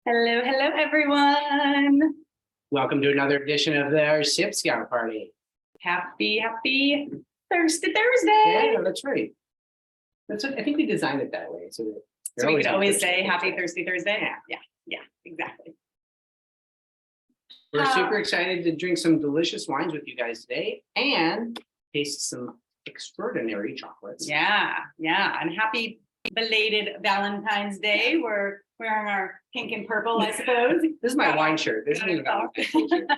Hello, hello, everyone. Welcome to another edition of our SipScout party. Happy Thursday. Yeah, that's right. That's what, I think we designed it that way. So we could always say happy Thursday. Yeah, exactly. We're super excited to drink some delicious wines with you guys today and taste some extraordinary chocolates. Yeah. And happy belated Valentine's Day. We're wearing our pink and purple, I suppose. This is my wine shirt. This isn't a Valentine's shirt.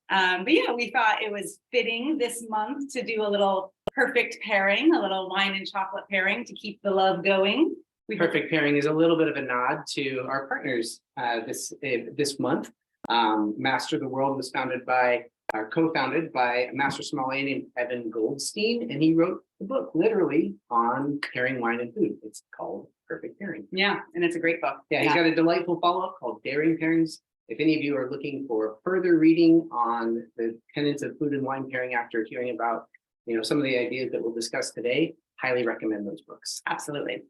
But yeah, we thought it was fitting this month to do a little perfect pairing, a little wine and chocolate pairing to keep the love going. Perfect pairing is a little bit of a nod to our partners this month. Master of the World was co-founded by a master sommelier named Evan Goldstein, and he wrote the book literally on pairing wine and food. It's called Perfect Pairing. Yeah, and it's a great book. Yeah, he's got a delightful follow-up called Daring Pairings. If any of you are looking for further reading on the tenets of food and wine pairing after hearing about, some of the ideas that we'll discuss today, highly recommend those books. Absolutely.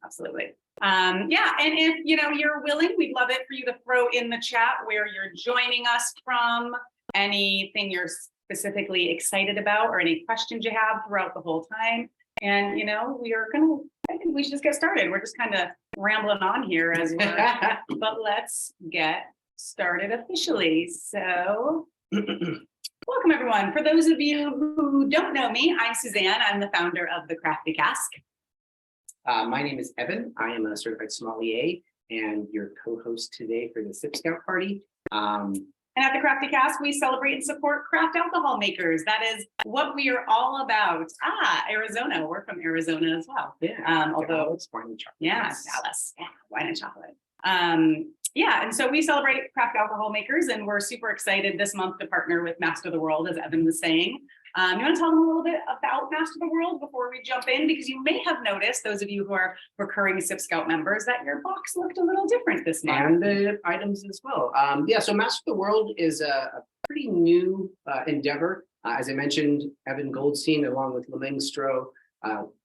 Yeah, and if you're willing, we'd love it for you to throw in the chat where you're joining us from, anything you're specifically excited about, or any questions you have throughout the whole time. And I think we should just get started. We're just kind of rambling on here as we're, but let's get started officially. So welcome everyone. For those of you who don't know me, I'm Suzanne. I'm the founder of the Crafty Cask. My name is Evan. I am a certified sommelier and your co-host today for the SipScout party. And at the Crafty Cask, we celebrate and support craft alcohol makers. That is what we are all about. Arizona. We're from Arizona as well. Yeah. Although it's wine and chocolate. Yeah, Dallas. Yeah, wine and chocolate. Yeah, and so we celebrate craft alcohol makers, and we're super excited this month to partner with Master of the World, as Evan was saying. You want to tell them a little bit about Master of the World before we jump in? Because you may have noticed, those of you who are recurring SipScout members, that your box looked a little different this month. And the items as well. So Master of the World is a pretty new endeavor. As I mentioned, Evan Goldstein, along with Lemeng Stroh,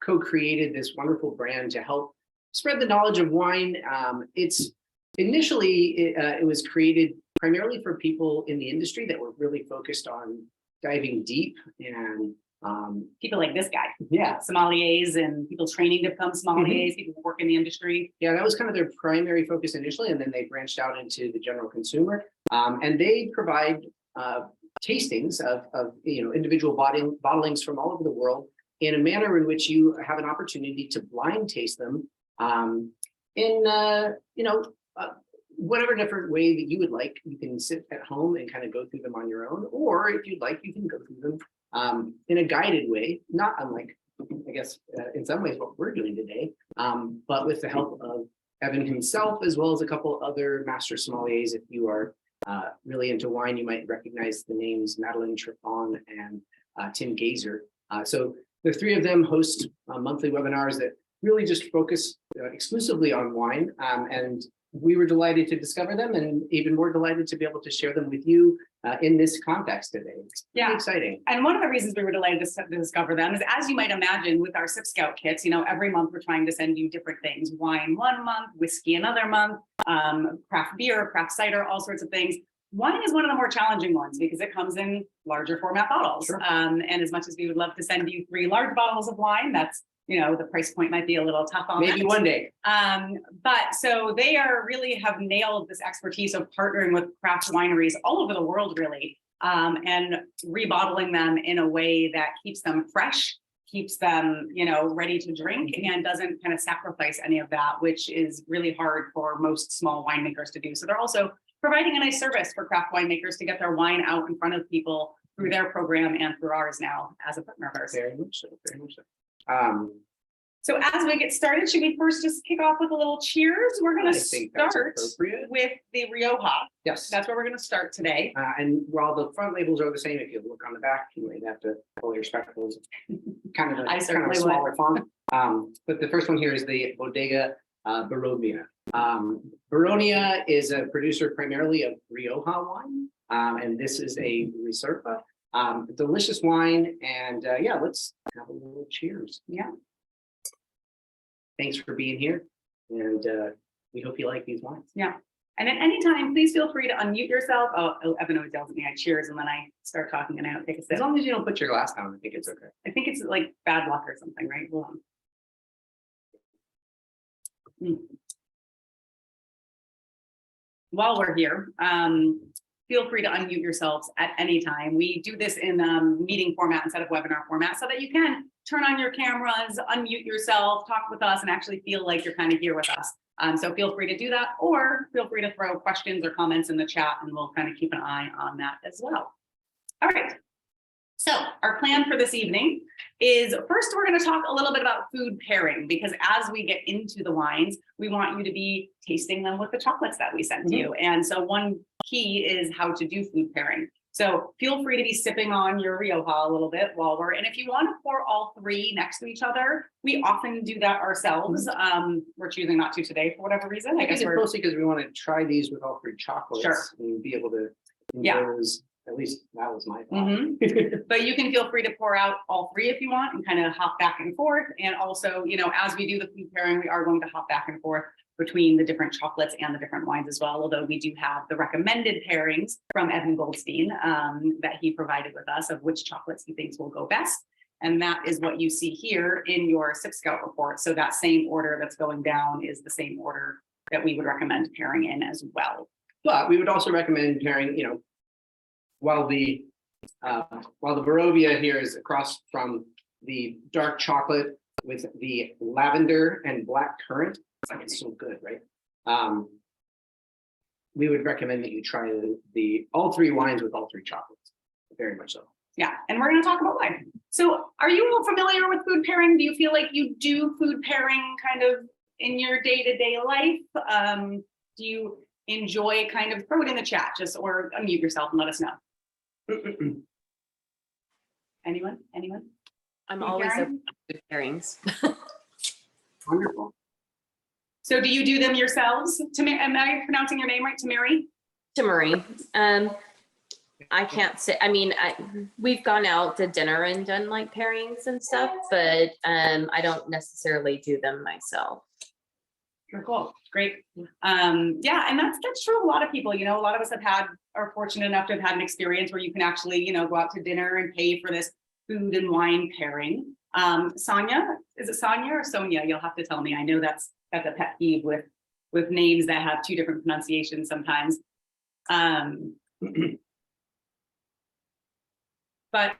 co-created this wonderful brand to help spread the knowledge of wine. It was created primarily for people in the industry that were really focused on diving deep and people like this guy. Yeah. Sommeliers and people training to become sommeliers, people who work in the industry. Yeah, that was kind of their primary focus initially, and then they branched out into the general consumer. And they provide tastings of individual bottlings from all over the world in a manner in which you have an opportunity to blind taste them whatever different way that you would like. You can sit at home and kind of go through them on your own, or if you'd like, you can go through them in a guided way, not unlike, I guess, in some ways what we're doing today, but with the help of Evan himself, as well as a couple other master sommeliers. If you are really into wine, you might recognize the names Madeline Trifon and Tim Gazer. So the three of them host monthly webinars that really just focus exclusively on wine, and we were delighted to discover them, and even more delighted to be able to share them with you in this context today. It's pretty exciting. And one of the reasons we were delighted to discover them is, as you might imagine, with our SipScout kits, every month we're trying to send you different things: wine one month, whiskey another month, craft beer, craft cider, all sorts of things. Wine is one of the more challenging ones because it comes in larger format bottles. Sure. And as much as we would love to send you 3 large bottles of wine, that's the price point might be a little tough on maybe that. One day. But so they really have nailed this expertise of partnering with craft wineries all over the world, really, and rebottling them in a way that keeps them fresh, keeps them, ready to drink, and doesn't kind of sacrifice any of that, which is really hard for most small winemakers to do. So they're also providing a nice service for craft winemakers to get their wine out in front of people through their program and through ours now as a partner of ours. Very much so. So as we get started, should we first just kick off with a little cheers? We're going to start with the Rioja. Yes. That's where we're going to start today. And while the front labels are the same, if you look on the back, you might have to pull your spectacles. kind of a smaller font. But the first one here is the Bodega Baronia. Baronia is a producer primarily of Rioja wine. And this is a Reserva. Delicious wine, and let's have a little cheers. Yeah. Thanks for being here, and we hope you like these wines. Yeah. And at any time, please feel free to unmute yourself. Oh, Evan always yells at me, I cheers, and then I start talking and I don't take a sip. As long as you don't put your glass down, I think it's okay. I think it's like bad luck or something, right? Hold on. While we're here, feel free to unmute yourselves at any time. We do this in meeting format instead of webinar format so that you can turn on your cameras, unmute yourself, talk with us, and actually feel like you're kind of here with us. So feel free to do that, or feel free to throw questions or comments in the chat, and we'll kind of keep an eye on that as well. All right. So our plan for this evening is, first, we're going to talk a little bit about food pairing, because as we get into the wines, we want you to be tasting them with the chocolates that we sent to you. And so one key is how to do food pairing. So feel free to be sipping on your Rioja a little bit while and if you want to pour all three next to each other, we often do that ourselves. We're choosing not to today for whatever reason. I guess it's mostly because we want to try these with all three chocolates and be able to enjoy those. At least that was my thought. But you can feel free to pour out all three if you want and kind of hop back and forth. And also, you know, as we do the food pairing, we are going to hop back and forth between the different chocolates and the different wines as well. Although we do have the recommended pairings from Evan Goldstein that he provided with us of which chocolates he thinks will go best. And that is what you see here in your SipScout report. So that same order that's going down is the same order that we would recommend pairing in as well. But we would also recommend pairing, you know, while the Barovia here is across from the dark chocolate with the lavender and black currant, it's so good, right? We would recommend that you try all three wines with all three chocolates, very much so. Yeah, and we're going to talk about wine. So are you all familiar with food pairing? Do you feel like you do food pairing kind of in your day-to-day life? Do you enjoy kind of, throw it in the chat just, or unmute yourself and let us know. Anyone? I'm always open to pairings. Wonderful. So do you do them yourselves? Am I pronouncing your name right? Tamari? Tamari. I can't say, I mean, we've gone out to dinner and done like pairings and stuff, but I don't necessarily do them myself. Cool. Great. Yeah, and that's true of a lot of people. You know, a lot of us are fortunate enough to have had an experience where you can actually, you know, go out to dinner and pay for this food and wine pairing. Sonia, is it Sonia or Sonia? You'll have to tell me. I know that's a pet peeve with names that have two different pronunciations sometimes. But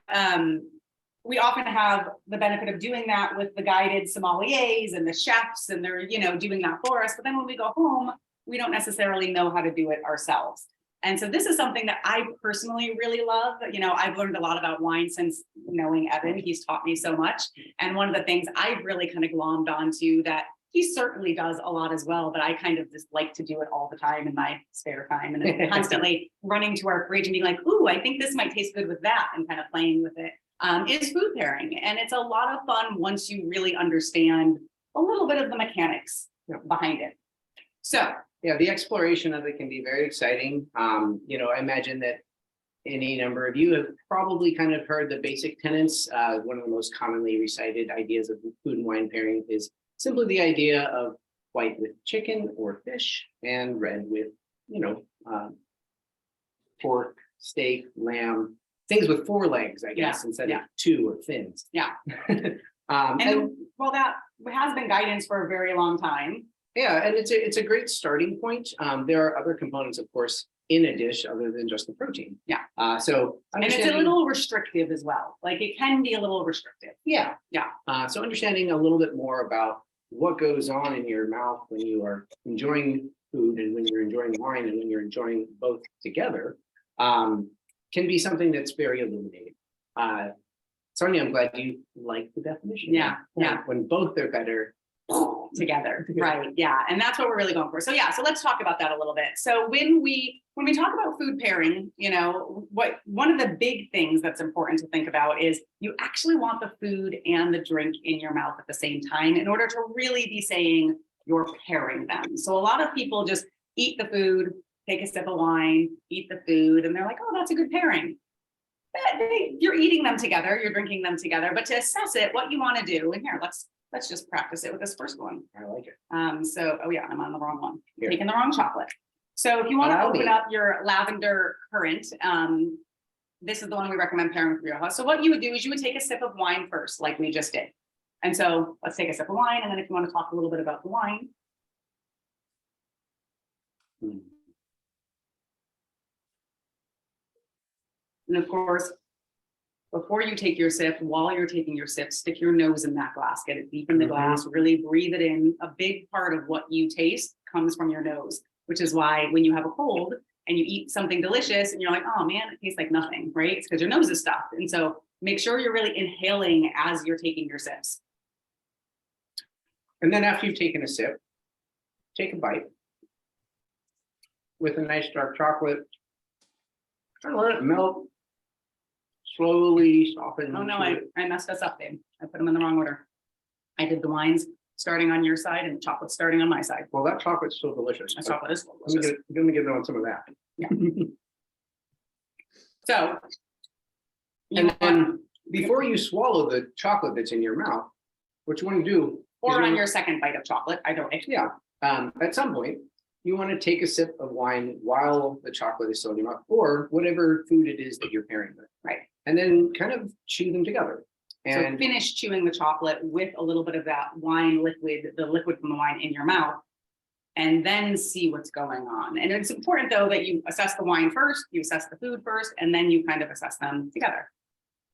we often have the benefit of doing that with the guided sommeliers and the chefs, and they're, you know, doing that for us. But then when we go home, we don't necessarily know how to do it ourselves. And so this is something that I personally really love. You know, I've learned a lot about wine since knowing Evan. He's taught me so much. And one of the things I've really kind of glommed onto that he certainly does a lot as well, but I kind of just like to do it all the time in my spare time, and then constantly running to our fridge and being like, ooh, I think this might taste good with that, and kind of playing with it. Is food pairing. And it's a lot of fun once you really understand a little bit of the mechanics behind it. So yeah, the exploration of it can be very exciting. You know, I imagine that any number of you have probably kind of heard the basic tenets. One of the most commonly recited ideas of food and wine pairing is simply the idea of white with chicken or fish and red with, you know, pork, steak, lamb, things with four legs, I guess, instead of two or fins. Yeah. And well, that has been guidance for a very long time. Yeah, and it's a great starting point. There are other components, of course, in a dish other than just the protein. Yeah. So and it's a little restrictive as well. Like it can be a little restrictive. Yeah. Yeah. So understanding a little bit more about what goes on in your mouth when you are enjoying food and when you're enjoying wine and when you're enjoying both together can be something that's very illuminating. Sonia, I'm glad you like the definition. Yeah. When both are better together, right? Yeah, and that's what we're really going for. So yeah, so let's talk about that a little bit. So when we talk about food pairing, you know, one of the big things that's important to think about is you actually want the food and the drink in your mouth at the same time in order to really be saying you're pairing them. So a lot of people just eat the food, take a sip of wine, eat the food, and they're like, oh, that's a good pairing. You're eating them together, you're drinking them together, but to assess it, what you want to do, and here, let's just practice it with this first one. I like it. So, oh yeah, I'm on the wrong one. Taking the wrong chocolate. So if you want to Allow me. open up your lavender currant, this is the one we recommend pairing with Rioja. So what you would do is you would take a sip of wine first, like we just did. And so let's take a sip of wine. And then if you want to talk a little bit about the wine. And of course, before you take your sip, while you're taking your sip, stick your nose in that glass, get it deep in the glass, really breathe it in. A big part of what you taste comes from your nose, which is why when you have a cold and you eat something delicious and you're like, oh man, it tastes like nothing, right? It's because your nose is stuffed. And so make sure you're really inhaling as you're taking your sips. And then after you've taken a sip, take a bite with a nice dark chocolate. Kind of let it melt, slowly soften. Oh no, into it. I messed us up, babe. I put them in the wrong order. I did the wines starting on your side and the chocolate starting on my side. Well, that chocolate's so delicious. My chocolate is Let me delicious. get on some of that. Yeah. So, And then before you swallow the chocolate that's in your mouth, what you want to do, or is on you- your second bite of chocolate, either way. yeah, at some point, you want to take a sip of wine while the chocolate is still in your mouth, or whatever food it is that you're pairing with. Right. And then kind of chew them together. So And finish chewing the chocolate with a little bit of that wine liquid, the liquid from the wine in your mouth, and then see what's going on. And it's important though that you assess the wine first, you assess the food first, and then you kind of assess them together.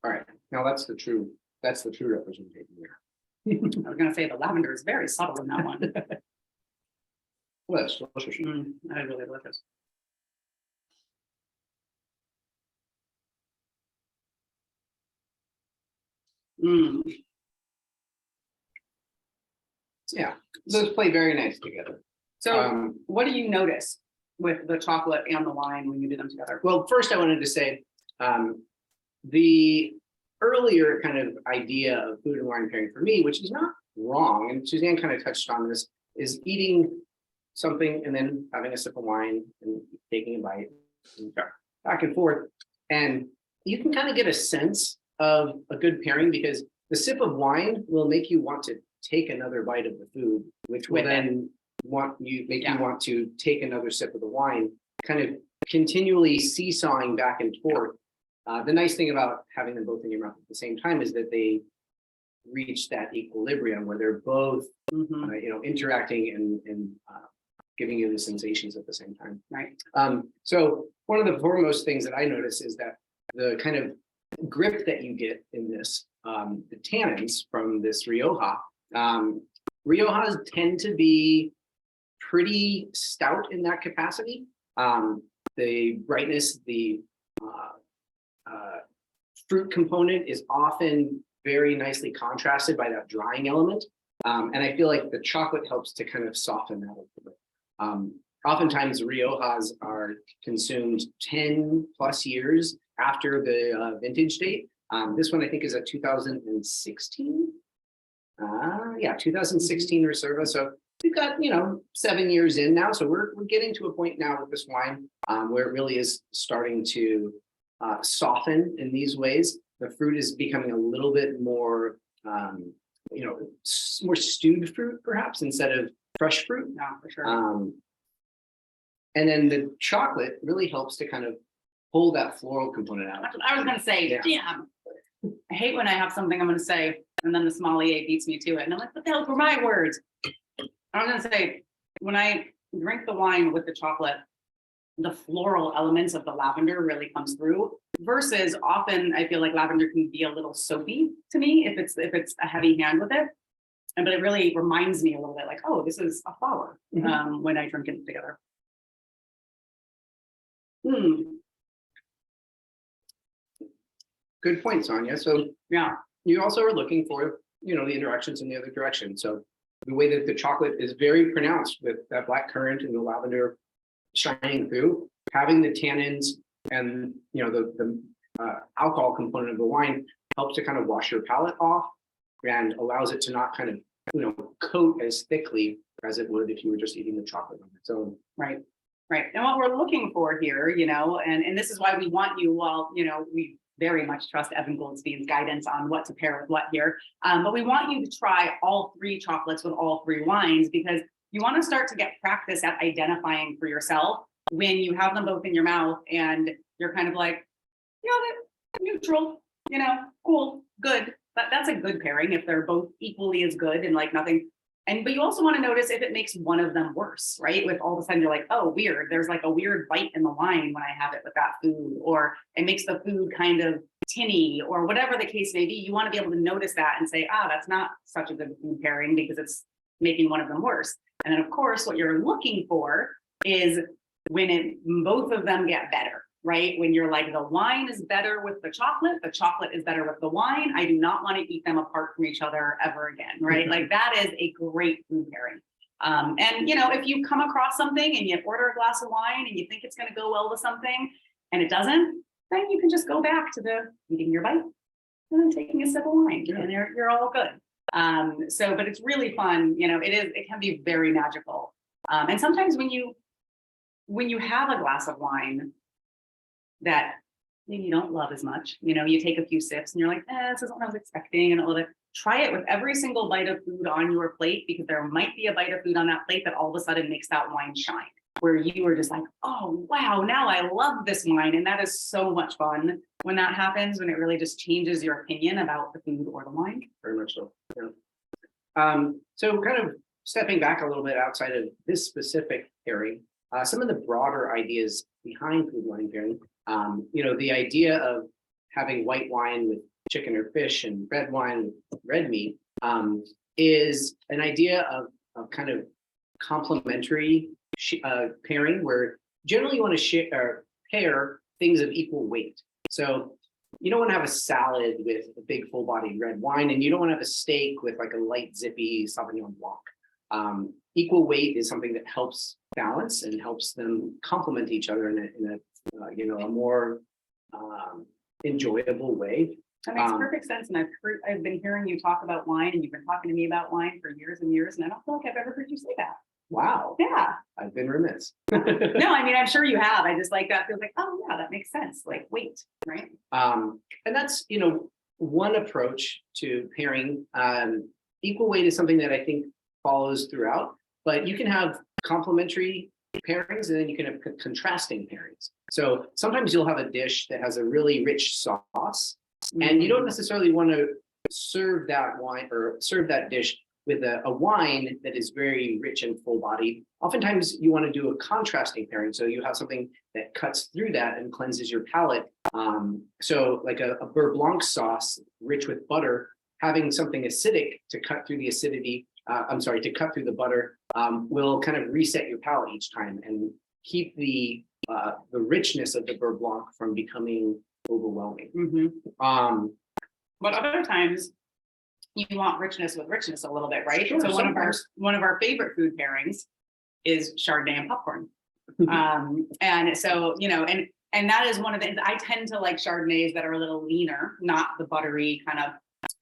all right, now that's the true representation here. I was gonna say the lavender is very subtle in that one. Well, that's delicious. That is really delicious. Mm. Yeah, those play very nice together. So what do you notice with the chocolate and the wine when you do them together? Well, first I wanted to say, the earlier kind of idea of food and wine pairing for me, which is not wrong, and Suzanne kind of touched on this, is eating something and then having a sip of wine and taking a bite, and back and forth. And you can kind of get a sense of a good pairing because the sip of wine will make you want to take another bite of the food, which will With then make Yeah. you want to take another sip of the wine, kind of continually seesawing back and forth. The nice thing about having them both in your mouth at the same time is that they reach that equilibrium where they're both, Mhm. interacting and giving you the sensations at the same time. Right. So one of the foremost things that I notice is that the kind of grip that you get in this, the tannins from this Rioja, Riojas tend to be pretty stout in that capacity. The brightness, the fruit component is often very nicely contrasted by that drying element. And I feel like the chocolate helps to kind of soften that a little bit. Oftentimes Riojas are consumed 10 plus years after the vintage date. This one I think is a 2016. 2016 Reserva. So we've got, 7 years in now. So we're getting to a point now with this wine where it really is starting to soften in these ways. The fruit is becoming a little bit more, more stewed fruit perhaps instead of fresh fruit. Yeah, for sure. And then the chocolate really helps to kind of pull that floral component out. That's what I was gonna say, Yeah. damn. I hate when I have something I'm gonna say, and then the sommelier beats me to it, and I'm like, what the hell were my words? I'm gonna say, when I drink the wine with the chocolate, the floral elements of the lavender really comes through, versus often I feel like lavender can be a little soapy to me if it's a heavy hand with it. But it really reminds me a little bit like, oh, this is a flower when I drink it together. Good point, Sonia. So Yeah. you also are looking for, the interactions in the other direction. So the way that the chocolate is very pronounced with that black currant and the lavender shining through, having the tannins and, the alcohol component of the wine helps to kind of wash your palate off and allows it to not kind of, coat as thickly as it would if you were just eating the chocolate on its own. Right. Right. And what we're looking for here, and this is why we want you, we very much trust Evan Goldstein's guidance on what to pair with what here. But we want you to try all 3 chocolates with all 3 wines because you want to start to get practice at identifying for yourself when you have them both in your mouth and you're kind of like, yeah, they're neutral, you know, cool, good. That's a good pairing if they're both equally as good and like nothing. But you also want to notice if it makes one of them worse, right? With all of a sudden you're like, oh, weird. There's like a weird bite in the wine when I have it with that food, or it makes the food kind of tinny, or whatever the case may be. You want to be able to notice that and say, that's not such a good food pairing because it's making one of them worse. And then of course, what you're looking for is when both of them get better, right? When you're like, the wine is better with the chocolate is better with the wine. I do not want to eat them apart from each other ever again, right? Like that is a great food pairing. And you know, if you come across something and you order a glass of wine and you think it's going to go well with something and it doesn't, then you can just go back to the eating your bite and then taking a sip of wine, and you're all good. But it's really fun. You know, it can be very magical. And sometimes when you have a glass of wine that maybe you don't love as much, you know, you take a few sips and you're like, this isn't what I was expecting, and try it with every single bite of food on your plate, because there might be a bite of food on that plate that all of a sudden makes that wine shine, where you were just like, oh, wow, now I love this wine. And that is so much fun when that happens, when it really just changes your opinion about the food or the wine. Very much so. Yeah. So kind of stepping back a little bit outside of this specific pairing, some of the broader ideas behind food wine pairing, you know, the idea of having white wine with chicken or fish and red wine with red meat is an idea of kind of complementary pairing, where generally you want to pair things of equal weight. So you don't want to have a salad with a big full-bodied red wine, and you don't want to have a steak with like a light zippy Sauvignon Blanc. Equal weight is something that helps balance and helps them complement each other in a you know, a more enjoyable way. That makes perfect sense. And I've been hearing you talk about wine, and you've been talking to me about wine for years and years, and I don't feel like I've ever heard you say that. Wow. Yeah. I've been remiss. No, I mean, I'm sure you have. I just like that. Feels like, oh yeah, that makes sense. Like weight, right? And that's, you know, one approach to pairing. Equal weight is something that I think follows throughout, but you can have complementary pairings, and then you can have contrasting pairings. So sometimes you'll have a dish that has a really rich sauce, and you don't necessarily want to serve that wine or serve that dish with a wine that is very rich and full-bodied. Oftentimes you want to do a contrasting pairing, so you have something that cuts through that and cleanses your palate. So like a beurre blanc sauce rich with butter, having something acidic to cut through the acidity, to cut through the butter, will kind of reset your palate each time and keep the richness of the beurre blanc from becoming overwhelming. Mm-hmm. But other times you want richness with richness a little bit, right? Sure, so one of our favorite food pairings is Chardonnay and popcorn. And so, you know, and that is one of the, I tend to like Chardonnays that are a little leaner, not the buttery kind of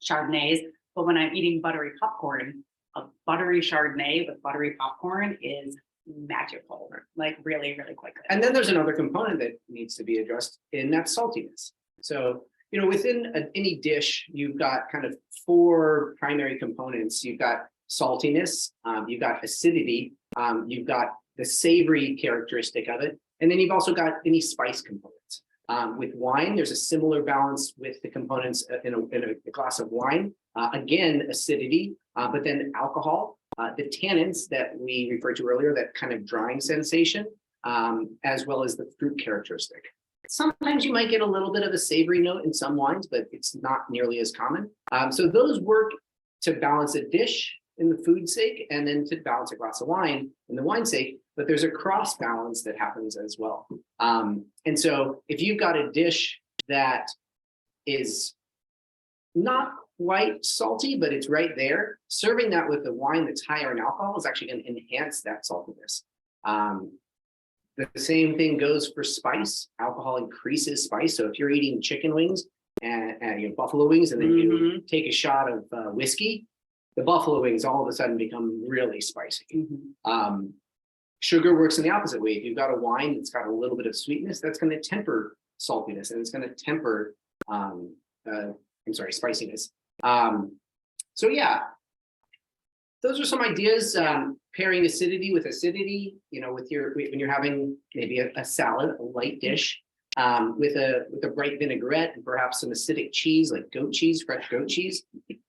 Chardonnays, but when I'm eating buttery popcorn, a buttery Chardonnay with buttery popcorn is magical, like really, really quite good. And then there's another component that needs to be addressed, and that's saltiness. So, you know, within any dish, you've got kind of 4 primary components. You've got saltiness, you've got acidity, you've got the savory characteristic of it, and then you've also got any spice components. With wine, there's a similar balance with the components in a glass of wine. Again, acidity, but then alcohol, the tannins that we referred to earlier, that kind of drying sensation, as well as the fruit characteristic. Sometimes you might get a little bit of a savory note in some wines, but it's not nearly as common. So those work to balance a dish in the food sake, and then to balance a glass of wine in the wine sake, but there's a cross balance that happens as well. And so if you've got a dish that is not quite salty, but it's right there, serving that with a wine that's higher in alcohol is actually going to enhance that saltiness. The same thing goes for spice. Alcohol increases spice. So if you're eating chicken wings and you know, buffalo wings, and then you take a shot of whiskey, the buffalo wings all of a sudden become really spicy. Sugar works in the opposite way. If you've got a wine that's got a little bit of sweetness, that's going to temper saltiness, and it's going to temper, spiciness. So yeah, those are some ideas. pairing acidity with acidity, with when you're having maybe a salad, a light dish, with a bright vinaigrette and perhaps some acidic cheese like goat cheese, fresh goat cheese.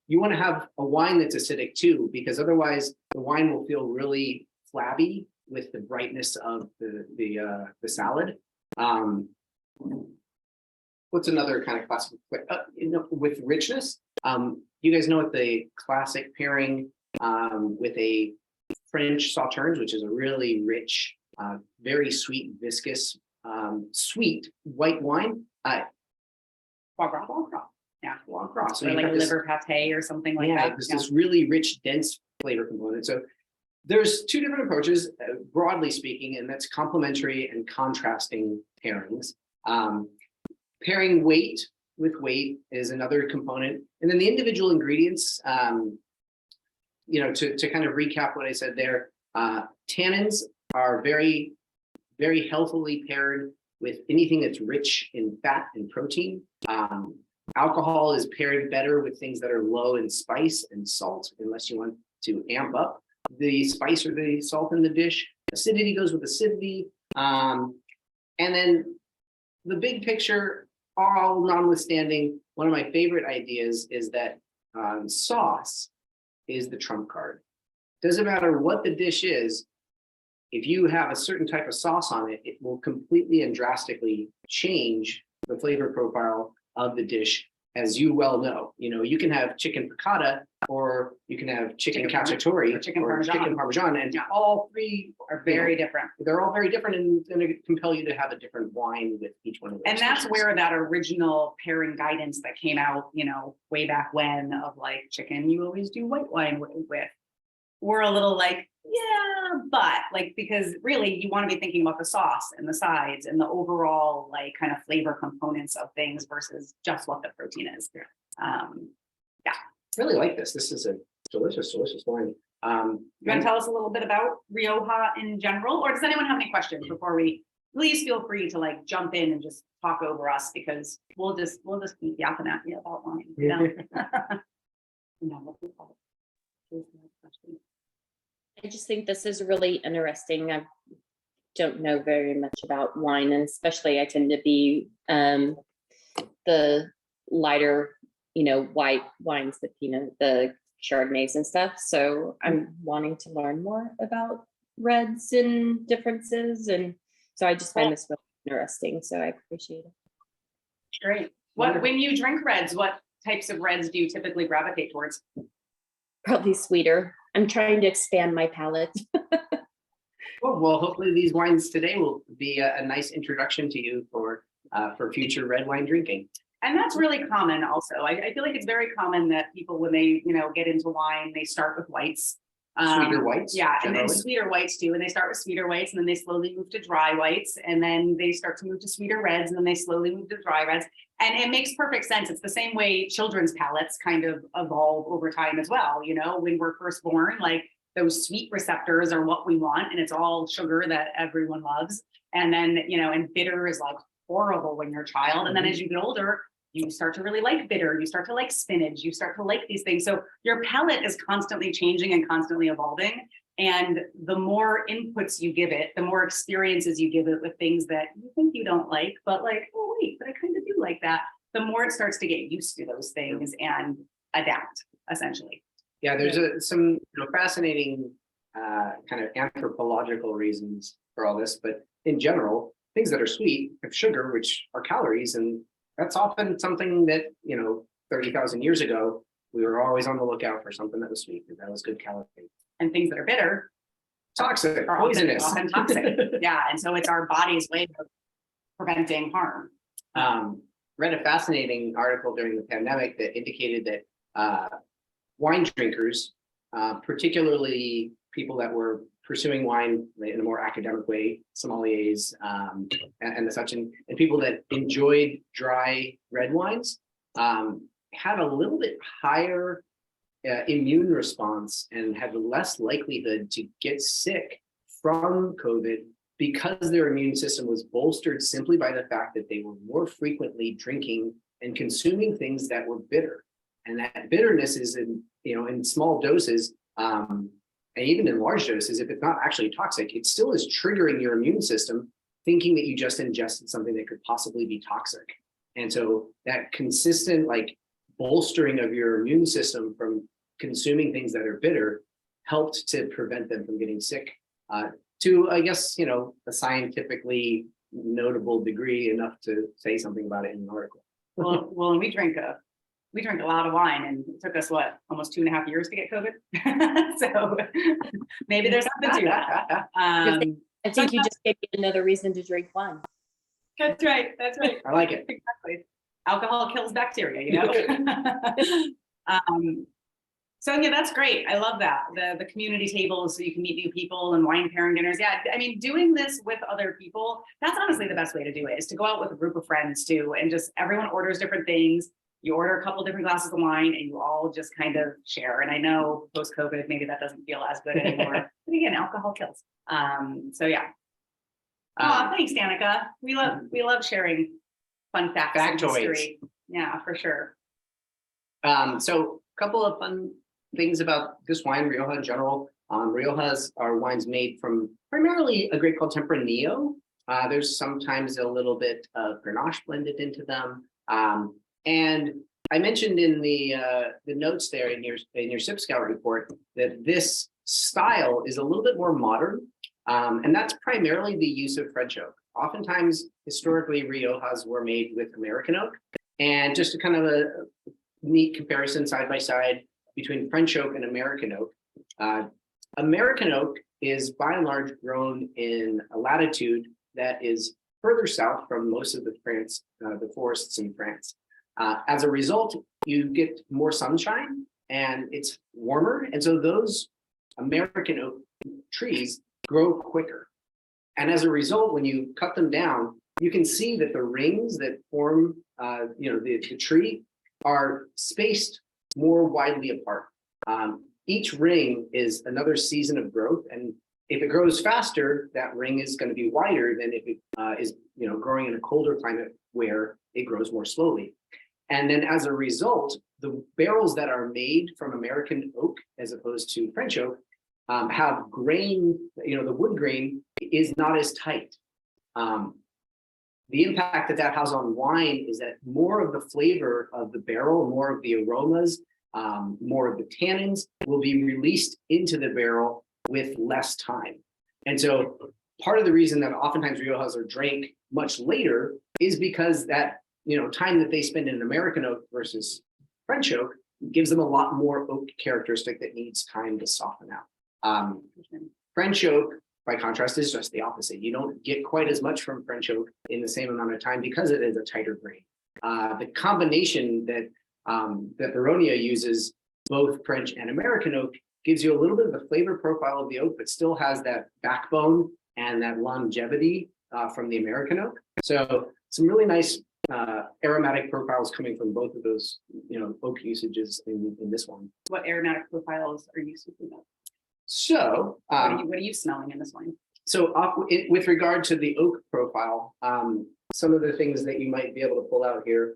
You want to have a wine that's acidic too, because otherwise the wine will feel really flabby with the brightness of the salad. What's another kind of classic with richness? You guys know what the classic pairing with a French sauternes, which is a really rich, very sweet, viscous, sweet white wine. Foie gras. Yeah. Foie gras. So Or you like have a this, liver pate or something like yeah, that. this really rich, dense flavor component. So there's two different approaches, broadly speaking, and that's complementary and contrasting pairings. Pairing weight with weight is another component, and then the individual ingredients. To kind of recap what I said there, tannins are very, very healthily paired with anything that's rich in fat and protein. Alcohol is paired better with things that are low in spice and salt, unless you want to amp up the spice or the salt in the dish. Acidity goes with acidity. And then the big picture, all notwithstanding, one of my favorite ideas is that sauce is the trump card. Doesn't matter what the dish is, if you have a certain type of sauce on it, it will completely and drastically change the flavor profile of the dish, as you well know. You can have chicken piccata, or you can have chicken cacciatore, or chicken or chicken parmesan, and all three Are very different. they're all very different, and going to compel you to have a different wine with each one of those. And that's dishes. where that original pairing guidance that came out, way back when, of like chicken, you always do white wine with. We're a little like, yeah, but like, because really you want to be thinking about the sauce and the sides and the overall like kind of flavor components of things versus just what the protein is. I really like this. This is a delicious, delicious wine. You want to tell us a little bit about Rioja in general, or does anyone have any questions before we? Please feel free to like jump in and just talk over us, because we'll just keep yapping at you about wine. I just think this is really interesting. I don't know very much about wine, and especially I tend to be the lighter, white wines, the Chardonnays and stuff. So I'm wanting to learn more about reds and differences, and so I just find this really interesting. So I appreciate it. Great. When you drink reds, what types of reds do you typically gravitate towards? Probably sweeter. I'm trying to expand my palate. Well, hopefully these wines today will be a nice introduction to you for future red wine drinking. And that's really common also. I feel like it's very common that people, when they, get into wine, they start with whites. Sweeter whites. Yeah, and then generally. sweeter whites too. And they start with sweeter whites, and then they slowly move to dry whites, and then they start to move to sweeter reds, and then they slowly move to dry reds. And it makes perfect sense. It's the same way children's palates kind of evolve over time as well. When we're first born, like those sweet receptors are what we want, and it's all sugar that everyone loves. And then, and bitter is like horrible when you're a child. And then as you get older, you start to really like bitter, you start to like spinach, you start to like these things. So your palate is constantly changing and constantly evolving. And the more inputs you give it, the more experiences you give it with things that you think you don't like, but like, oh wait, but I kind of do like that. The more it starts to get used to those things and adapt, essentially. Yeah, there's some fascinating kind of anthropological reasons for all this, but in general, things that are sweet have sugar, which are calories, and that's often something that 30,000 years ago we were always on the lookout for something that was sweet, because that was good calorie. And things that are bitter, Toxic, are poisonous. often toxic. Yeah, and so it's our body's way of preventing harm. Read a fascinating article during the pandemic that indicated that wine drinkers, particularly people that were pursuing wine in a more academic way, sommeliers and such, and people that enjoyed dry red wines, had a little bit higher immune response and had less likelihood to get sick from COVID, because their immune system was bolstered simply by the fact that they were more frequently drinking and consuming things that were bitter. And that bitterness is in small doses, and even in large doses, if it's not actually toxic, it still is triggering your immune system, thinking that you just ingested something that could possibly be toxic. And so that consistent like bolstering of your immune system from consuming things that are bitter helped to prevent them from getting sick to, I guess, you know, a scientifically notable degree enough to say something about it in an article. Well, and we drink a lot of wine, and it took us what, almost 2.5 years to get COVID. So maybe there's something to that. I think you just gave me another reason to drink wine. That's right. That's right. I like it. Exactly. Alcohol kills bacteria, you know. So yeah, that's great. I love that. The community tables so you can meet new people and wine pairing dinners. Yeah, I mean, doing this with other people, that's honestly the best way to do it, is to go out with a group of friends too, and just everyone orders different things. You order a couple different glasses of wine and you all just kind of share. And I know post-COVID, maybe that doesn't feel as good anymore. But again, alcohol kills. So yeah. Oh, thanks, Danica. We love sharing fun facts and Factoids. history. Yeah, for sure. So a couple of fun things about this wine, Rioja in general. Riojas are wines made from primarily a grape called Tempranillo. There's sometimes a little bit of Grenache blended into them. And I mentioned in the notes there in your SipScout report that this style is a little bit more modern, and that's primarily the use of French oak. Oftentimes, historically, Riojas were made with American oak, and just a kind of a neat comparison side by side between French oak and American oak. American oak is by and large grown in a latitude that is further south from most of the forests in France. As a result, you get more sunshine and it's warmer. And so those American oak trees grow quicker. And as a result, when you cut them down, you can see that the rings that form the tree are spaced more widely apart. Each ring is another season of growth. And if it grows faster, that ring is going to be wider than if it is growing in a colder climate where it grows more slowly. And then as a result, the barrels that are made from American oak as opposed to French oak have grain, the wood grain is not as tight. The impact that has on wine is that more of the flavor of the barrel, more of the aromas, more of the tannins will be released into the barrel with less time. And so part of the reason that oftentimes Riojas are drank much later is because that time that they spend in American oak versus French oak gives them a lot more oak characteristic that needs time to soften out. French oak, by contrast, is just the opposite. You don't get quite as much from French oak in the same amount of time because it is a tighter grain. The combination that Baronia uses, both French and American oak, gives you a little bit of the flavor profile of the oak, but still has that backbone and that longevity from the American oak. So some really nice aromatic profiles coming from both of those, oak usages in this one. What aromatic profiles are you speaking of? So, what are you smelling in this wine? So with regard to the oak profile, some of the things that you might be able to pull out here,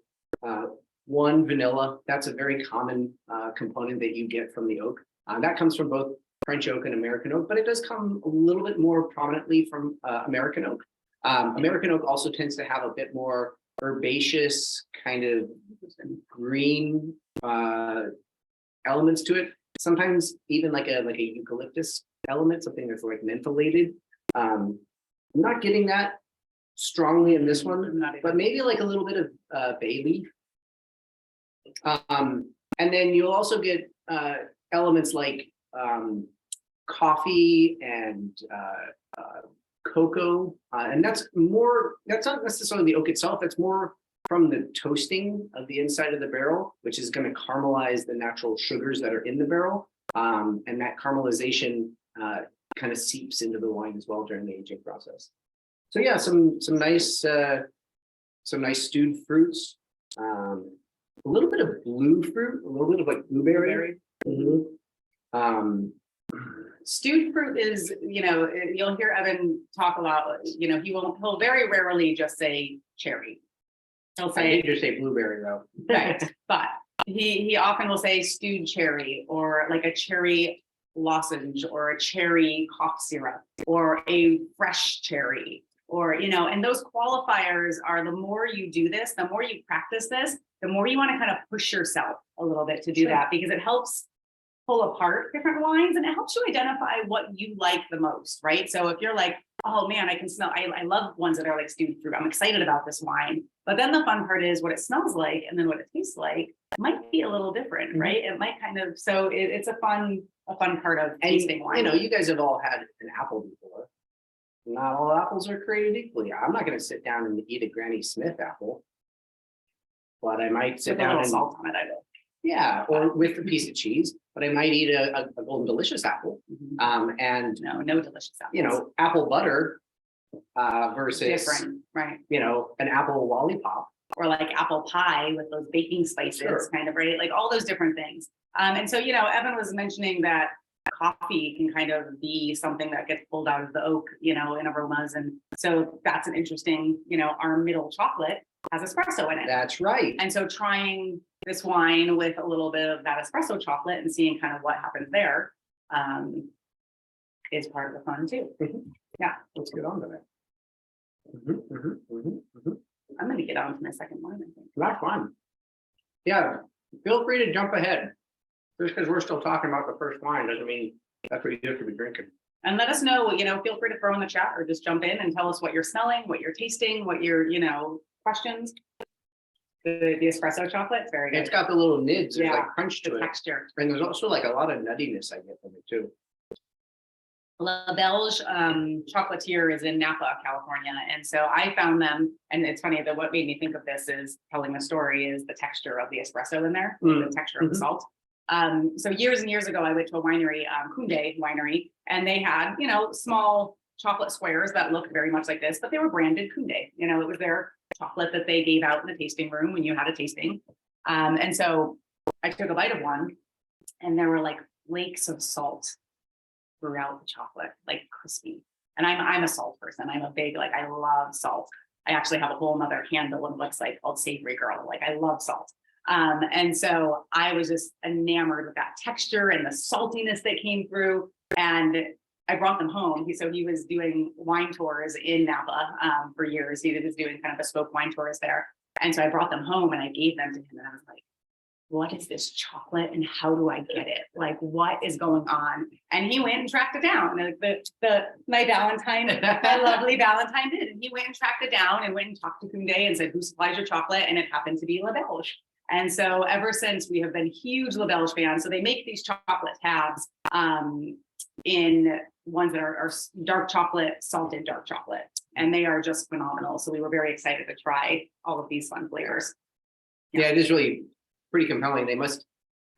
one, vanilla. That's a very common component that you get from the oak. That comes from both French oak and American oak, but it does come a little bit more prominently from American oak. American oak also tends to have a bit more herbaceous kind of green elements to it. Sometimes even like a eucalyptus element, something that's like mentholated. I'm not getting that strongly in this one, but maybe like a little bit of bay leaf. And then you'll also get elements like coffee and cocoa, and that's not necessarily the oak itself. That's more from the toasting of the inside of the barrel, which is going to caramelize the natural sugars that are in the barrel, and that caramelization kind of seeps into the wine as well during the aging process. So yeah, some nice stewed fruits, a little bit of blue fruit, a little bit of like blueberry. Mm-hmm. Stewed fruit is, you'll hear Evan talk a lot, he'll very rarely just say cherry. He'll I say, need to say blueberry though. right, but he often will say stewed cherry or like a cherry lozenge or a cherry cough syrup or a fresh cherry or, you know, and those qualifiers are the more you do this, the more you practice this, the more you want to kind of push yourself a little bit to do that because it helps pull apart different wines and it helps you identify what you like the most, right? So if you're like, oh man, I can smell, I love ones that are like stewed fruit. I'm excited about this wine. But then the fun part is what it smells like and then what it tastes like might be a little different, right? It might kind of, so it's a fun part of tasting wine. You know, you guys have all had an apple before. Not all apples are created equally. I'm not going to sit down and eat a Granny Smith apple, but I might sit With a down little and salt on it, I will. yeah, or with a piece of cheese. But I might eat a Golden Delicious apple. And No delicious apples. you know, apple butter versus Different, right? you know, an apple lollipop. Or like apple pie with those baking spices, Sure. kind of, right? Like all those different things. And so, you know, Evan was mentioning that coffee can kind of be something that gets pulled out of the oak, you know, in aromas. And so that's an interesting, you know, our middle chocolate has espresso in it. That's right. And so trying this wine with a little bit of that espresso chocolate and seeing kind of what happens there is part of the fun too. Yeah. Let's get on to that. I'm going to get on to my second wine, I think. That's fun. Yeah, feel free to jump ahead. Just because we're still talking about the first wine doesn't mean that's what you have to be drinking. And let us know, you know, feel free to throw in the chat or just jump in and tell us what you're smelling, what you're tasting, what your, you know, questions. The espresso chocolate, it's very good. It's got the little nibs, there's Yeah, like crunch to the it. texture. And there's also like a lot of nuttiness I get from it too. Belge Chocolatier is in Napa, California. And so I found them, and it's funny that what made me think of this is telling the story is the texture of the espresso in there, the texture of the salt. So years and years ago, I went to a winery, Kunde winery, and they had, you know, small chocolate squares that looked very much like this, but they were branded Kunde. You know, it was their chocolate that they gave out in the tasting room when you had a tasting. And so I took a bite of one and there were like flakes of salt throughout the chocolate, like crispy. And I'm a salt person. I'm a big, like, I love salt. I actually have a whole nother handle and website called Savory Girl. Like, I love salt. And so I was just enamored with that texture and the saltiness that came through. And I brought them home. So he was doing wine tours in Napa for years. He was doing kind of bespoke wine tours there. And so I brought them home and I gave them to him. And I was like, what is this chocolate and how do I get it? Like, what is going on? And he went and tracked it down. My Valentine, my lovely Valentine did. And he went and tracked it down and went and talked to Kunde and said, who supplies your chocolate? And it happened to be La Belge. And so ever since we have been huge La Belge fans. So they make these chocolate tabs in ones that are dark chocolate, salted dark chocolate. And they are just phenomenal. So we were very excited to try all of these fun flavors. Yeah, it is really pretty compelling. They must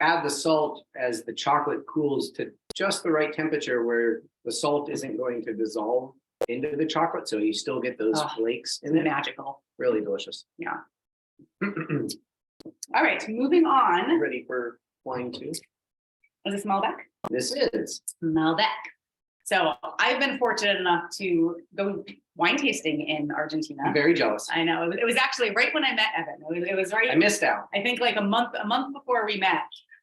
add the salt as the chocolate cools to just the right temperature where the salt isn't going to dissolve into the chocolate. So you still get those flakes in it. Magical. Really delicious. Yeah. All right, moving on. Ready for wine two? Is this Malbec? This is. Malbec. So I've been fortunate enough to go wine tasting in Argentina. I'm very jealous. I know it was actually right when I met Evan. It was right. I missed out. I think like a month before we met,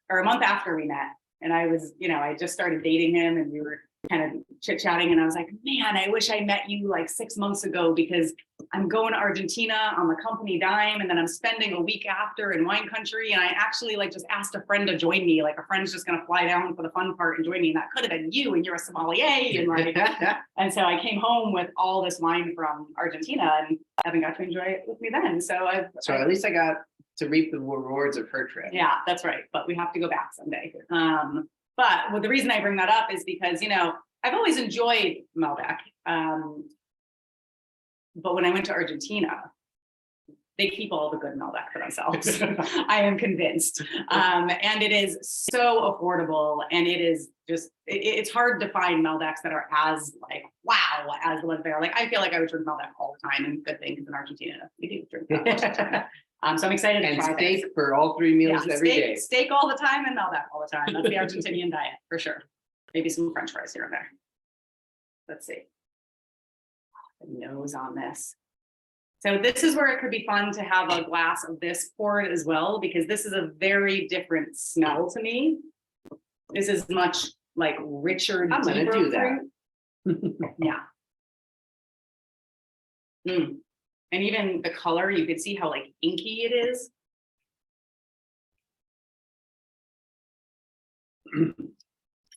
or a month after we met. And I was, you know, I just started dating him and we were kind of chit-chatting and I was like, man, I wish I met you like 6 months ago because I'm going to Argentina on the company dime and then I'm spending a week after in wine country. And I actually like just asked a friend to join me. Like a friend's just going to fly down for the fun part and join me. And that could have been you and you're a sommelier. And like, and so I came home with all this wine from Argentina and Evan got to enjoy it with me then. So at least I got to reap the rewards of her trip. Yeah, that's right. But we have to go back someday. But the reason I bring that up is because, you know, I've always enjoyed Malbec. But when I went to Argentina, they keep all the good Malbec for themselves. I am convinced. And it is so affordable. And it is just, it's hard to find Malbecs that are as like, wow, as the ones there. Like, I feel like I would drink Malbec all the time and good thing because in Argentina, we do drink that. So I'm excited to try steak this. for all 3 meals every day. Steak all the time and Malbec all the time. That's the Argentinian diet for sure. Maybe some French fries here and there. Let's see. The nose on this. So this is where it could be fun to have a glass of this poured as well, because this is a very different smell to me. This is much like richer, I'm gonna deeper do that. fruit. Yeah. Mm. And even the color, you could see how like inky it is.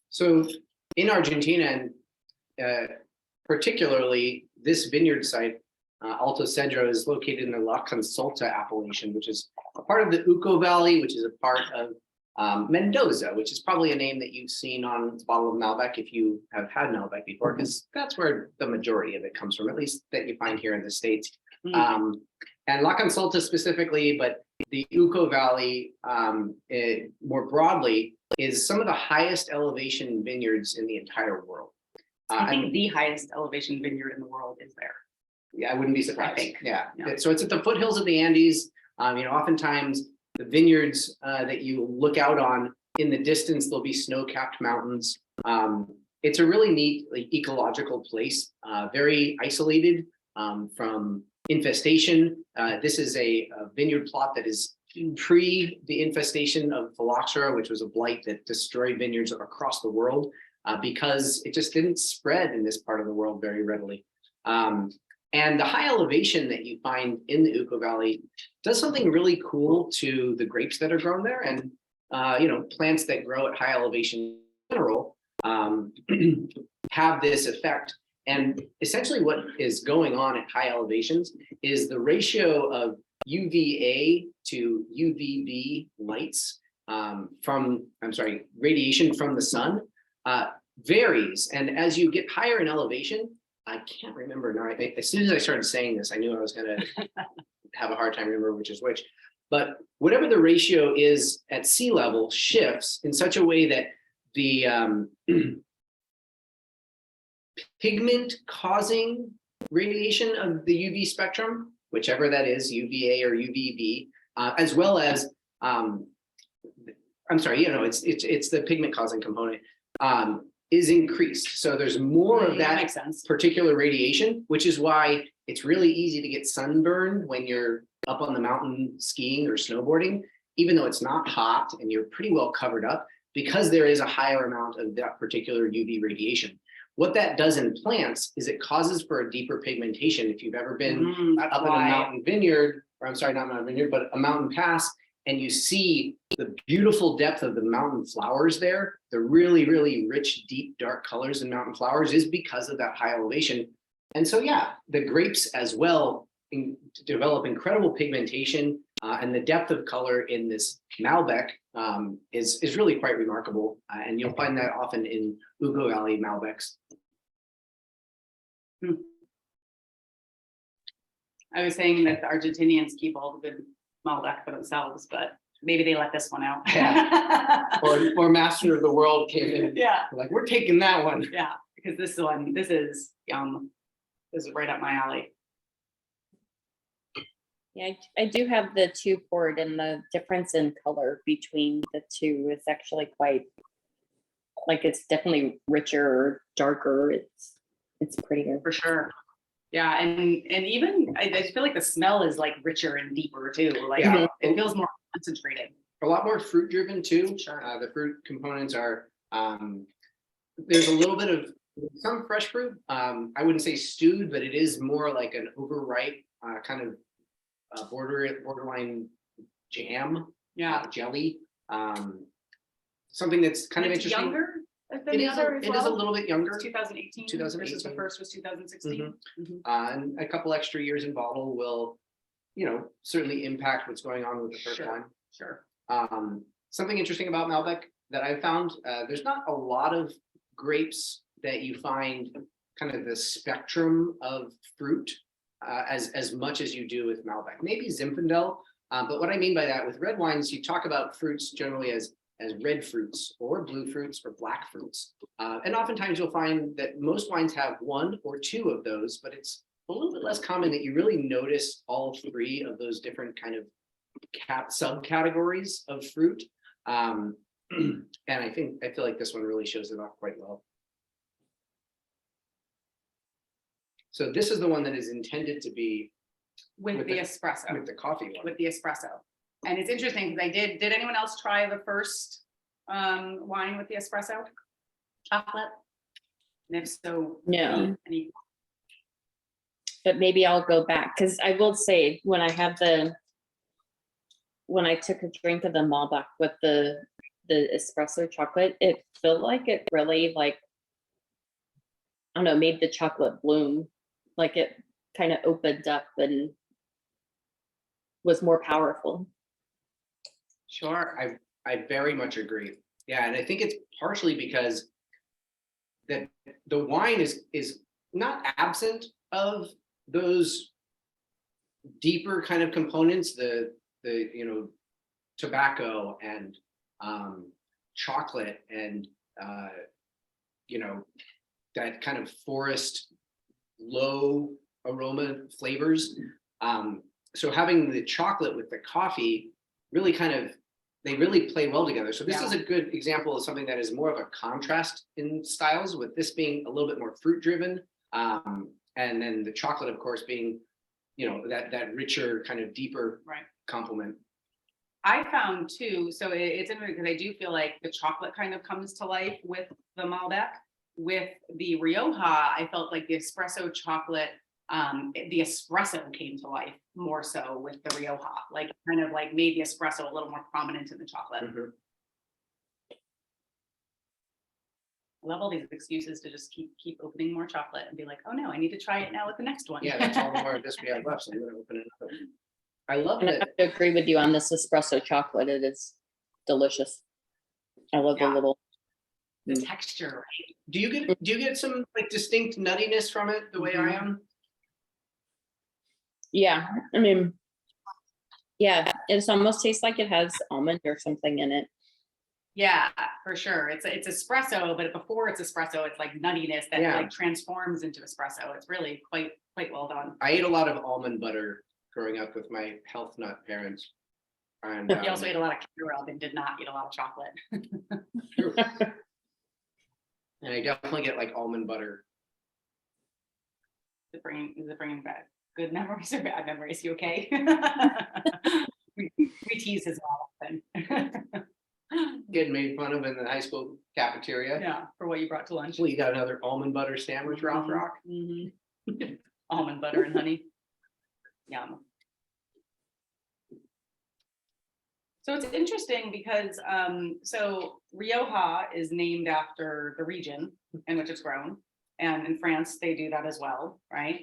So in Argentina, and particularly this vineyard site, Alto Cedro, is located in the La Consulta appellation, which is a part of the Uco Valley, which is a part of Mendoza, which is probably a name that you've seen on a bottle of Malbec if you have had Malbec before, because that's where the majority of it comes from, at least that you find here in the States. And La Consulta specifically, but the Uco Valley more broadly, is some of the highest elevation vineyards in the entire world. I think the highest elevation vineyard in the world is there. Yeah, I wouldn't be surprised. I think. Yeah. Yeah. So it's at the foothills of the Andes. Oftentimes the vineyards that you look out on in the distance, there'll be snow-capped mountains. It's a really neat, like, ecological place, very isolated from infestation. This is a vineyard plot that is pre the infestation of phylloxera, which was a blight that destroyed vineyards across the world because it just didn't spread in this part of the world very readily. And the high elevation that you find in the Uco Valley does something really cool to the grapes that are grown there, and plants that grow at high elevation in general have this effect. And essentially what is going on at high elevations is the ratio of UVA to UVB lights radiation from the sun varies. And as you get higher in elevation, I can't remember now. As soon as I started saying this, I knew I was going to have a hard time remembering which is which. But whatever the ratio is at sea level shifts in such a way that the pigment causing radiation of the UV spectrum, whichever that is, UVA or UVB, as well as it's the pigment causing component, is increased. So there's more of that makes sense. particular radiation, which is why it's really easy to get sunburned when you're up on the mountain skiing or snowboarding, even though it's not hot and you're pretty well covered up, because there is a higher amount of that particular UV radiation. What that does in plants is it causes for a deeper pigmentation. If you've ever been up in a mountain vineyard, or I'm sorry, not mountain vineyard, but a mountain pass, and you see the beautiful depth of the mountain flowers there, the really, really rich, deep, dark colors in mountain flowers is because of that high elevation. And so, yeah, the grapes as well develop incredible pigmentation, and the depth of color in this Malbec is really quite remarkable. And you'll find that often in Uco Valley Malbecs. I was saying that the Argentinians keep all the good Malbec for themselves, but maybe they let this one out. Yeah. or Master of the World came in. Yeah. Like, we're taking that one. Yeah, because this is yum. This is right up my alley. Yeah, I do have the two poured, and the difference in color between the two is actually quite, like, it's definitely richer, darker. It's prettier. For sure. Yeah, and even I just feel like the smell is like richer and deeper too. Like Yeah. it feels more concentrated. A lot more fruit driven too. Sure. The fruit components are, there's a little bit of some fresh fruit. I wouldn't say stewed, but it is more like an overripe kind of borderline jam, Yeah. jelly. Something that's kind of It's interesting. younger than It the is, other as it well? is a little bit younger. It's 2018 versus the 2018. first was 2016. Mhm. And a couple extra years in bottle will, certainly impact what's going on with the first Sure. one. Sure. Something interesting about Malbec that I found, there's not a lot of grapes that you find kind of the spectrum of fruit as much as you do with Malbec. Maybe Zinfandel, but what I mean by that, with red wines, you talk about fruits generally as red fruits or blue fruits or black fruits. And oftentimes you'll find that most wines have one or two of those, but it's a little bit less common that you really notice all three of those different kind of subcategories of fruit. And I feel like this one really shows it off quite well. So this is the one that is intended to be With the espresso. with the coffee one. With the espresso. And it's interesting because did anyone else try the first wine with the espresso? chocolate? And if so, No. any But maybe I'll go back, because I will say, when I took a drink of the Malbec with the espresso chocolate, it felt like it really, like, I don't know, made the chocolate bloom. Like it kind of opened up and was more powerful. Sure, I very much agree. Yeah, and I think it's partially because that the wine is not absent of those deeper kind of components, the tobacco and chocolate and that kind of forest low aroma flavors. So having the chocolate with the coffee really they really play well together. So this is a good example of something that is more of a contrast in styles, with this being a little bit more fruit driven. And then the chocolate, of course, being, that richer, kind of deeper complement. I found too, so it's interesting because I do feel like the chocolate kind of comes to life with the Malbec. With the Rioja, I felt like the espresso chocolate, the espresso came to life more so with the Rioja, like kind of like made the espresso a little more prominent in the chocolate. Mm-hmm. I love all these excuses to just keep opening more chocolate and be like, oh no, I need to try it now with the next one. Yeah, that's all the more of this we have left, so I'm gonna open another one. I love And I that. have to agree with you on this espresso chocolate. It is delicious. I love the little. The texture, right? Do you get some like distinct nuttiness from it the way I am? Yeah, I mean, yeah, it almost tastes like it has almond or something in it. Yeah, for sure. It's espresso, but before it's espresso, it's like nuttiness that like transforms into espresso. It's really quite well done. I ate a lot of almond butter growing up with my health nut parents. And He also ate a lot of caramel and did not eat a lot of chocolate. True. And I definitely get like almond butter. Is it bringing back good memories or bad memories? You okay? we tease as well often. Getting made fun of in the high school cafeteria. Yeah, for what you brought to lunch. Well, you got another almond butter sandwich, Ralph Rock. Mm-hmm. Almond butter and honey. Yum. So it's interesting because so Rioja is named after the region in which it's grown, and in France they do that as well, right?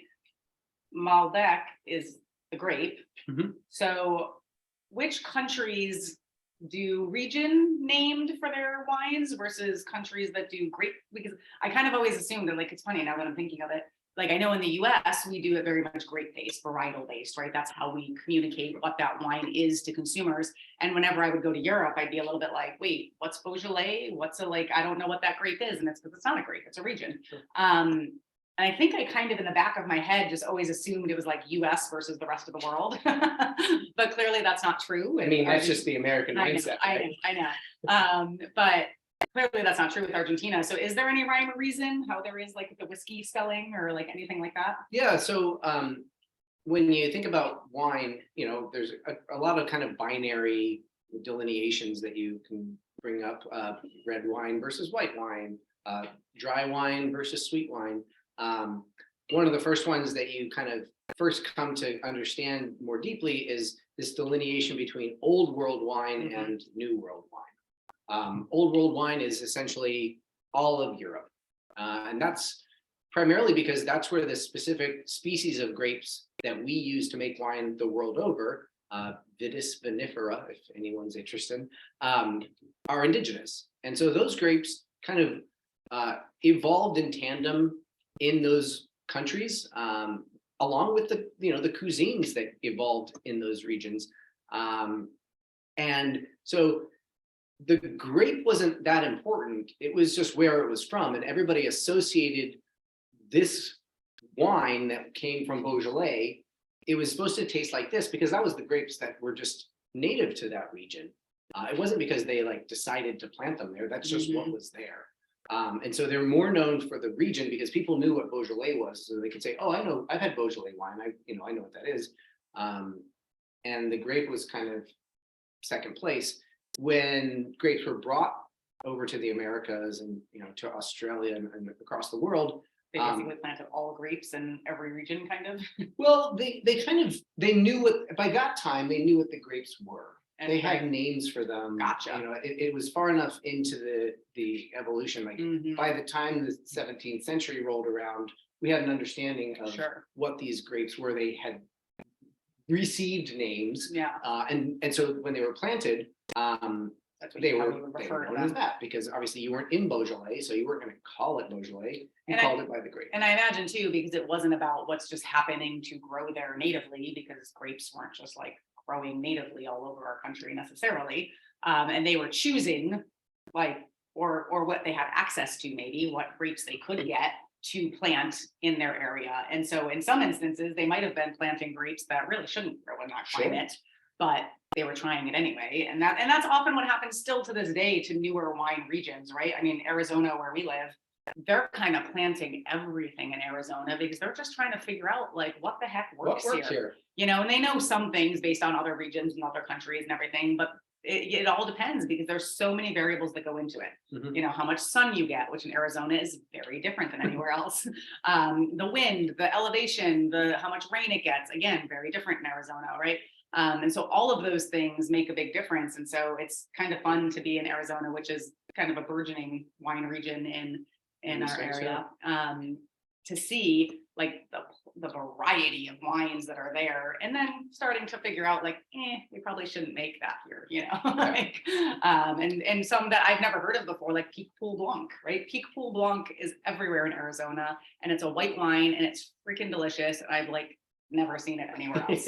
Malbec is the grape. Mm-hmm. So which countries do region named for their wines versus countries that do grape? Because I kind of always assumed that, like, it's funny now that I'm thinking of it. Like, I know in the US, we do it very much grape based, varietal based, right? That's how we communicate what that wine is to consumers. And whenever I would go to Europe, I'd be a little bit like, wait, what's Beaujolais? I don't know what that grape is. And it's because it's not a grape, it's a region. Sure. And I think I kind of in the back of my head just always assumed it was like US versus the rest of the world. But clearly that's not true. I mean, that's just the American mindset. I know. But clearly that's not true with Argentina. So is there any rhyme or reason how there is like the whiskey spelling or like anything like that? Yeah, so when you think about wine, there's a lot of kind of binary delineations that you can bring up, red wine versus white wine, dry wine versus sweet wine. One of the first ones that you kind of first come to understand more deeply is this delineation between old world wine and new world wine. Old world wine is essentially all of Europe. And that's primarily because that's where the specific species of grapes that we use to make wine the world over, Vitis vinifera, if anyone's interested, are indigenous. And so those grapes kind of evolved in tandem in those countries, along with the cuisines that evolved in those regions. And so the grape wasn't that important. It was just where it was from. And everybody associated this wine that came from Beaujolais. It was supposed to taste like this because that was the grapes that were just native to that region. It wasn't because they like decided to plant them there. That's just what was there. And so they're more known for the region because people knew what Beaujolais was. So they could say, oh, I know, I've had Beaujolais wine. I know what that is. And the grape was kind of second place. When grapes were brought over to the Americas and, to Australia and across the world. They basically planted all grapes in every region, kind of. Well, they knew by that time, they knew what the grapes were. And they had names for them. Gotcha. It was far enough into the evolution. Like by the time the 17th century rolled around, we had an understanding of what these grapes were. They had received names. Yeah. And so when they were planted, that's what they were known as that, because obviously you weren't in Beaujolais, so you weren't going to call it Beaujolais. You called it by the grape. And I imagine too, because it wasn't about what's just happening to grow there natively, because grapes weren't just like growing natively all over our country necessarily. And they were choosing or what they had access to, maybe what grapes they could get to plant in their area. And so in some instances, they might have been planting grapes that really shouldn't grow in that climate, but they were trying it anyway. And that's often what happens still to this day to newer wine regions, right? I mean, Arizona, where we live, they're kind of planting everything in Arizona because they're just trying to figure out like what the heck works here. And they know some things based on other regions and other countries and everything, but it all depends because there's so many variables that go into it. How much sun you get, which in Arizona is very different than anywhere else. The wind, the elevation, how much rain it gets, again, very different in Arizona, right? And so all of those things make a big difference. And so it's kind of fun to be in Arizona, which is kind of a burgeoning wine region in our area, to see like the variety of wines that are there, and then starting to figure out like, we probably shouldn't make that here, and some that I've never heard of before, like Pic Pool Blanc, right? Pic Pool Blanc is everywhere in Arizona, and it's a white wine, and it's freaking delicious. And I've like never seen it anywhere else.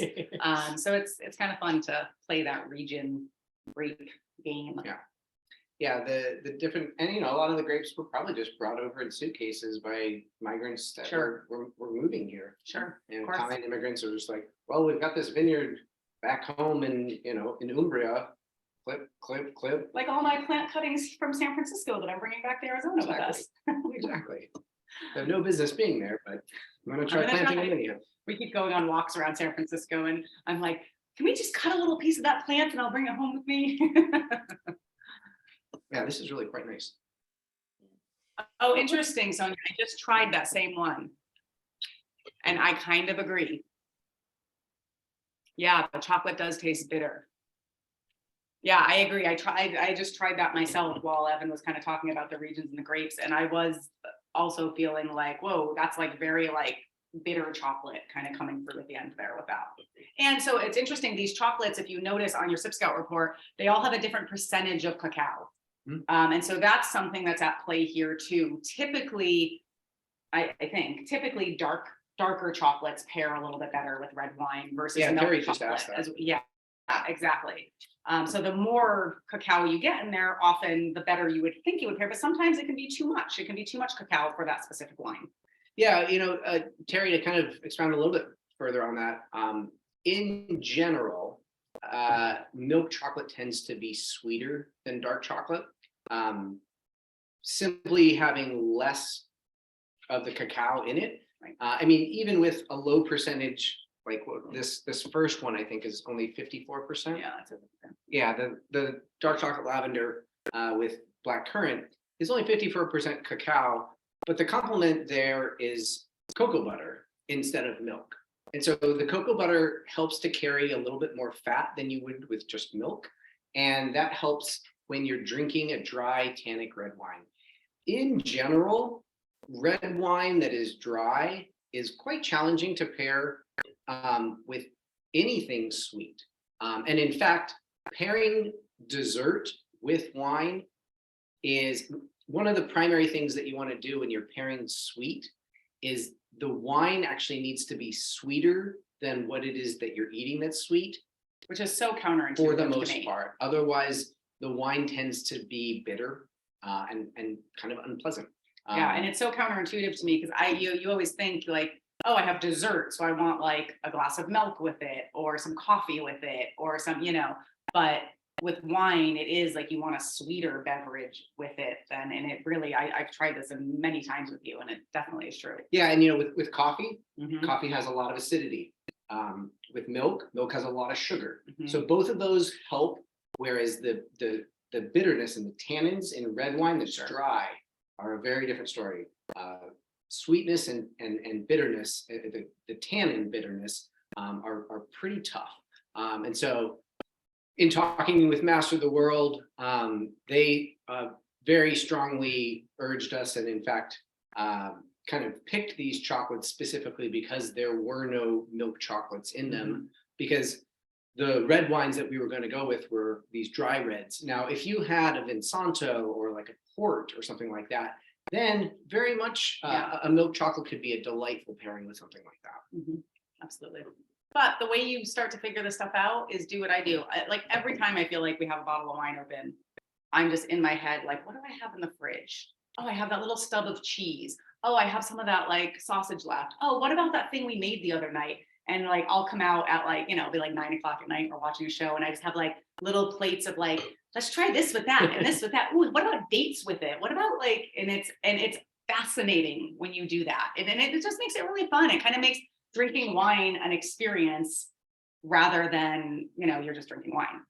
So it's kind of fun to play that region grape game. Yeah, the different, and a lot of the grapes were probably just brought over in suitcases by migrants that were moving here. And Italian immigrants are just like, well, we've got this vineyard back home in Umbria. Clip. Like all my plant cuttings from San Francisco that I'm bringing back to Arizona with us. Exactly. They have no business being there, but I'm going to try planting them anyhow. We keep going on walks around San Francisco, and I'm like, can we just cut a little piece of that plant and I'll bring it home with me? Yeah, this is really quite nice. Oh, interesting, Sonia. I just tried that same one, and I kind of agree. Yeah, the chocolate does taste bitter. Yeah, I agree. I just tried that myself while Evan was kind of talking about the regions and the grapes, and I was also feeling like, whoa, that's like very like bitter chocolate kind of coming through at the end there with that. And so it's interesting, these chocolates, if you notice on your SipScout report, they all have a different percentage of cacao. And so that's something that's at play here too. Typically, I think darker chocolates pair a little bit better with red wine versus milk chocolate. Yeah, exactly. So the more cacao you get in there, often the better you would think it would pair, but sometimes it can be too much. It can be too much cacao for that specific wine. Yeah, Terry, to kind of expound a little bit further on that, in general, milk chocolate tends to be sweeter than dark chocolate. Simply having less of the cacao in it. I mean, even with a low percentage, like this first one, I think is only 54%. Yeah, that's it. Yeah, the dark chocolate lavender with black currant is only 54% cacao, but the complement there is cocoa butter instead of milk. And so the cocoa butter helps to carry a little bit more fat than you would with just milk. And that helps when you're drinking a dry tannic red wine. In general, red wine that is dry is quite challenging to pair with anything sweet. And in fact, pairing dessert with wine is one of the primary things that you want to do when you're pairing sweet. Is the wine actually needs to be sweeter than what it is that you're eating that's sweet. Which is so counterintuitive for the most part. Otherwise, the wine tends to be bitter and kind of unpleasant. Yeah, and it's so counterintuitive to me because you always think like, oh, I have dessert, so I want like a glass of milk with it or some coffee with it or some, but with wine, it is like you want a sweeter beverage with it and it really, I've tried this many times with you and it definitely is true. Yeah, and with coffee, coffee has a lot of acidity. With milk has a lot of sugar. So both of those help, whereas the the bitterness and the tannins in red wine that's dry are a very different story. Sweetness and bitterness, the tannin bitterness are pretty tough. And so in talking with Master of the World, they very strongly urged us, and in fact, kind of picked these chocolates specifically because there were no milk chocolates in them, because the red wines that we were going to go with were these dry reds. Now, if you had a Vinsanto or like a port or something like that, then very much a milk chocolate could be a delightful pairing with something like that. Absolutely. But the way you start to figure this stuff out is do what I do. Like every time I feel like we have a bottle of wine open, I'm just in my head, like, what do I have in the fridge? Oh, I have that little stub of cheese. Oh, I have some of that like sausage left. Oh, what about that thing we made the other night? And like, I'll come out at like, you know, be like 9 o'clock at night, we're watching a show, and I just have like little plates of like, let's try this with that and this with that. Ooh, what about dates with it? What about like, and it's fascinating when you do that. And then it just makes it really fun. It kind of makes drinking wine an experience rather than, you know, you're just drinking wine.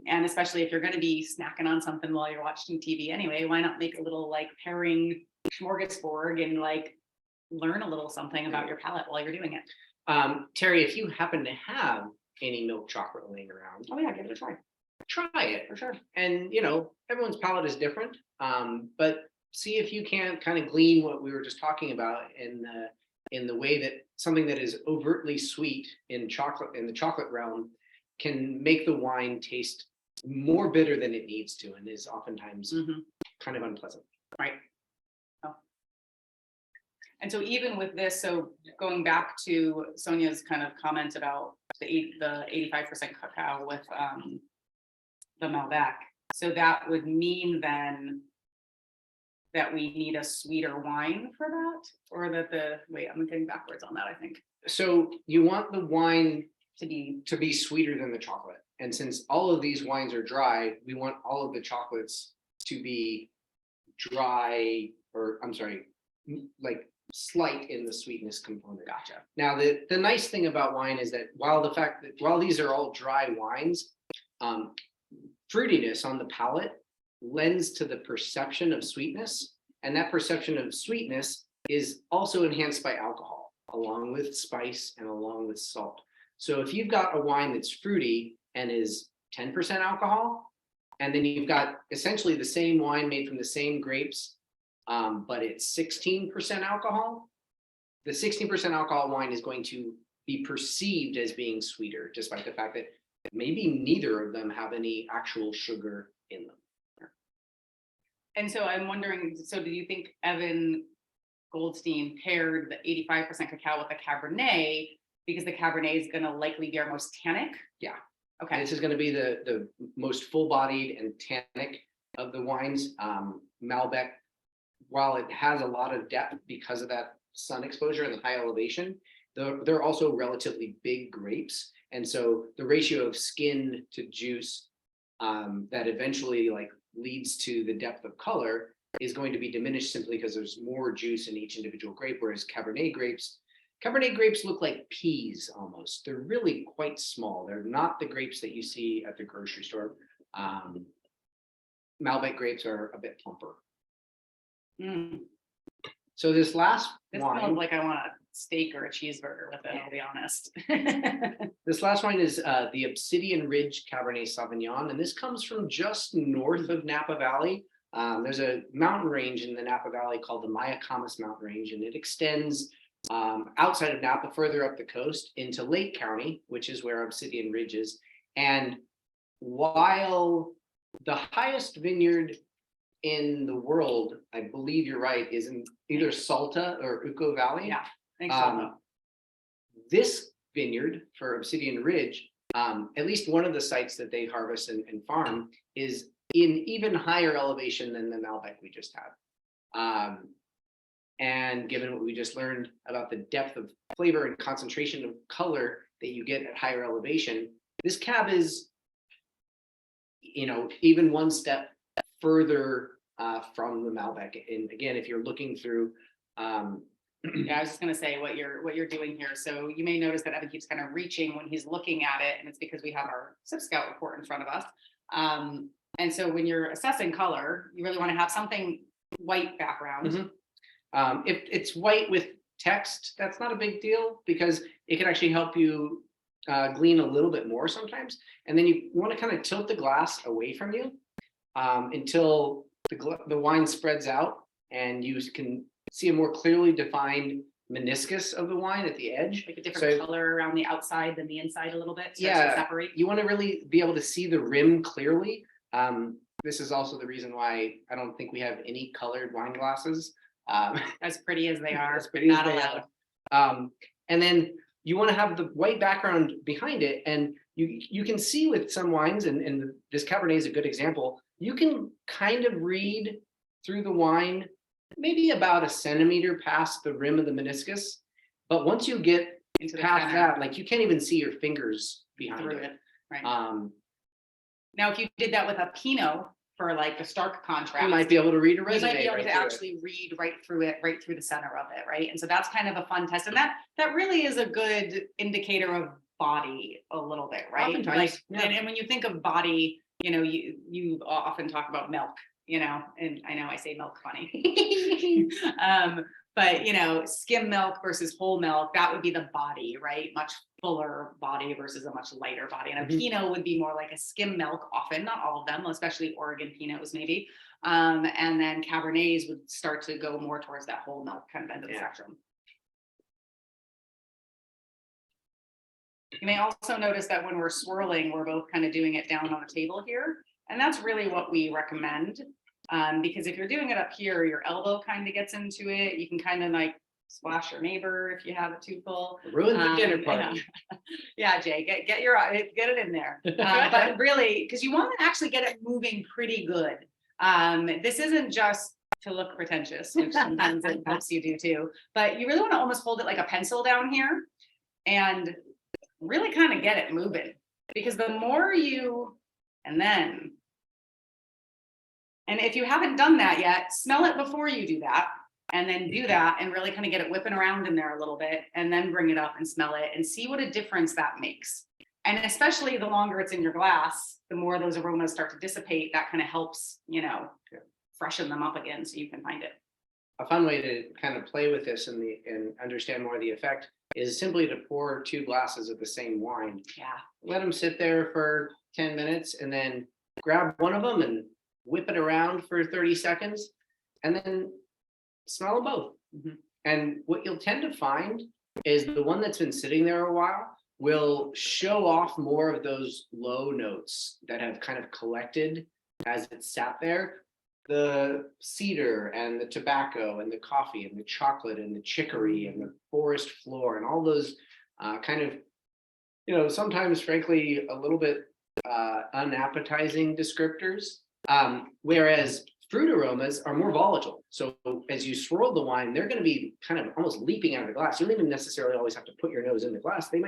And especially if you're going to be snacking on something while you're watching TV anyway, why not make a little like pairing smorgasbord and like learn a little something about your palate while you're doing it. Terry, if you happen to have any milk chocolate laying around, Oh yeah, give it a try. Try it for sure. And you know, everyone's palate is different, but see if you can't kind of glean what we were just talking about in the way that something that is overtly sweet in chocolate, in the chocolate realm, can make the wine taste more bitter than it needs to, and is oftentimes kind of unpleasant. Right. Oh. And so even with this, so going back to Sonia's kind of comment about the 85% cacao with the Malbec, so that would mean then that we need a sweeter wine for that, or that wait, I'm getting backwards on that, I think. So you want the wine to be sweeter than the chocolate. And since all of these wines are dry, we want all of the chocolates to be dry, or I'm sorry, like slight in the sweetness component. Gotcha. Now, the nice thing about wine is that while these are all dry wines, fruitiness on the palate lends to the perception of sweetness, and that perception of sweetness is also enhanced by alcohol, along with spice and along with salt. So if you've got a wine that's fruity and is 10% alcohol, and then you've got essentially the same wine made from the same grapes, but it's 16% alcohol, the 16% alcohol wine is going to be perceived as being sweeter, despite the fact that maybe neither of them have any actual sugar in them. And so I'm wondering, so do you think Evan Goldstein paired the 85% cacao with the Cabernet because the Cabernet is going to likely be our most tannic? Yeah. Okay. This is going to be the most full-bodied and tannic of the wines. Malbec, while it has a lot of depth because of that sun exposure and the high elevation, they're also relatively big grapes. And so the ratio of skin to juice that eventually like leads to the depth of color is going to be diminished simply because there's more juice in each individual grape, whereas Cabernet grapes look like peas almost. They're really quite small. They're not the grapes that you see at the grocery store. Malbec grapes are a bit plumper. So this last wine, smells like I want a steak or a cheeseburger with it, I'll be honest. this last wine is the Obsidian Ridge Cabernet Sauvignon, and this comes from just north of Napa Valley. There's a mountain range in the Napa Valley called the Mayacamas Mountain Range, and it extends outside of Napa, further up the coast into Lake County, which is where Obsidian Ridge is. And while the highest vineyard in the world, I believe you're right, is in either Salta or Uco Valley. Yeah, thanks so This vineyard for Obsidian Ridge, at least one of the sites that they harvest and farm, is in even higher elevation than the Malbec we just had. And given what we just learned about the depth of flavor and concentration of color that you get at higher elevation, this cab is, you know, even one step further from the Malbec. And again, if you're looking through, Yeah, I was just going to say what you're doing here. So you may notice that Evan keeps kind of reaching when he's looking at it, and it's because we have our SipScout report in front of us. And so when you're assessing color, you really want to have something white background. If it's white with text, that's not a big deal because it can actually help you glean a little bit more sometimes. And then you want to kind of tilt the glass away from you until the wine spreads out and you can see a more clearly defined meniscus of the wine at the edge. Like a different color around the outside than the inside a little bit. To separate. You want to really be able to see the rim clearly. This is also the reason why I don't think we have any colored wine glasses. As pretty as they are, as pretty not as they allowed. are. And then you want to have the white background behind it, and you can see with some wines, and this Cabernet is a good example. You can kind of read through the wine, maybe about a centimeter past the rim of the meniscus, but once you get Into the past center. that, like you can't even see your fingers behind Through it. it. Right. Now, Now, if you did that with a Pinot for like the stark contrast, you might be able to read a you resume. might be able right to through it. actually read right through it, right through the center of it, right? And so that's kind of a fun test, and that really is a good indicator of body a little bit, right? Oftentimes, Like, yeah. and when you think of body, you know, you often talk about milk, you know, and I know I say milk funny, but you know, skim milk versus whole milk, that would be the body, right? Much fuller body versus a much lighter body. And a Pinot would be more like a skim milk, often, not all of them, especially Oregon Pinots maybe. And then Cabernets would start to go more towards that whole milk kind of end of the spectrum. You may also notice that when we're swirling, we're both kind of doing it down on the table here. And that's really what we recommend. Because if you're doing it up here, your elbow kind of gets into it. You can kind of like splash your neighbor if you have it too full. Ruin the dinner party. Yeah, Jay, get it in there. But really, because you want to actually get it moving pretty good. This isn't just to look pretentious, which sometimes it helps you do too. But you really want to almost hold it like a pencil down here and really kind of get it moving. Because the more you, and if you haven't done that yet, smell it before you do that, and then do that and really kind of get it whipping around in there a little bit, and then bring it up and smell it and see what a difference that makes. And especially the longer it's in your glass, the more those aromas start to dissipate. That kind of helps, you know, freshen them up again so you can find it. A fun way to kind of play with this and understand more of the effect is simply to pour 2 glasses of the same wine. Yeah. Let them sit there for 10 minutes and then grab one of them and whip it around for 30 seconds and then smell them both. And what you'll tend to find is the one that's been sitting there a while will show off more of those low notes that have kind of collected as it sat there. The cedar and the tobacco and the coffee and the chocolate and the chicory and the forest floor and all those kind of, you know, sometimes frankly a little bit unappetizing descriptors. Whereas fruit aromas are more volatile. So as you swirl the wine, they're going to be kind of almost leaping out of the glass. You don't even necessarily always have to put your nose in the glass. You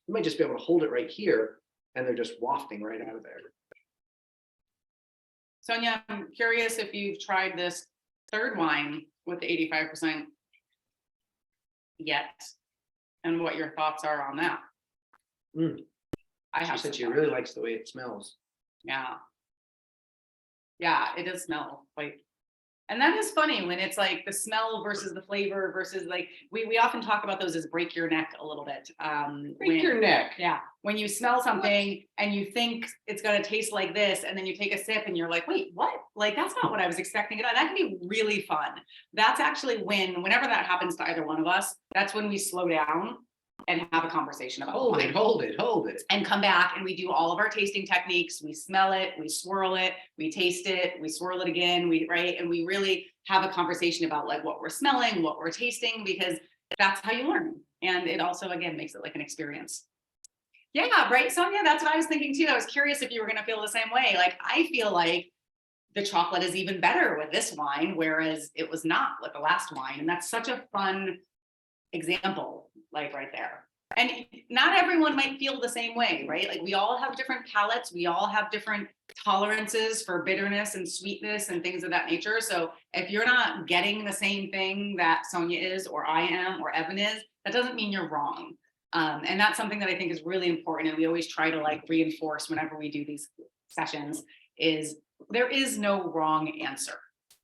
might just be able to hold it right here and they're just wafting right out of there. Sonia, I'm curious if you've tried this third wine with the 85% yet, and what your thoughts are on that. I have She said she some really thoughts. likes the way it smells. Yeah, it does smell like, and that is funny when it's like the smell versus the flavor versus like, we often talk about those as break your neck a little bit. Break your neck. Yeah, when you smell something and you think it's gonna taste like this, and then you take a sip and you're like, wait, what? Like, that's not what I was expecting. That can be really fun. That's actually whenever that happens to either one of us, that's when we slow down and have a conversation about Hold wine. it. And come back and we do all of our tasting techniques. We smell it, we swirl it, we taste it, we swirl it again, and we really have a conversation about like what we're smelling, what we're tasting, because that's how you learn. And it also, again, makes it like an experience. Yeah, right, Sonia, that's what I was thinking too. I was curious if you were gonna feel the same way. Like, I feel like the chocolate is even better with this wine, whereas it was not with the last wine. And that's such a fun example, like right there. And not everyone might feel the same way, right? Like, we all have different palates. We all have different tolerances for bitterness and sweetness and things of that nature. So if you're not getting the same thing that Sonia is, or I am, or Evan is, that doesn't mean you're wrong. And that's something that I think is really important. And we always try to like reinforce whenever we do these sessions is there is no wrong answer.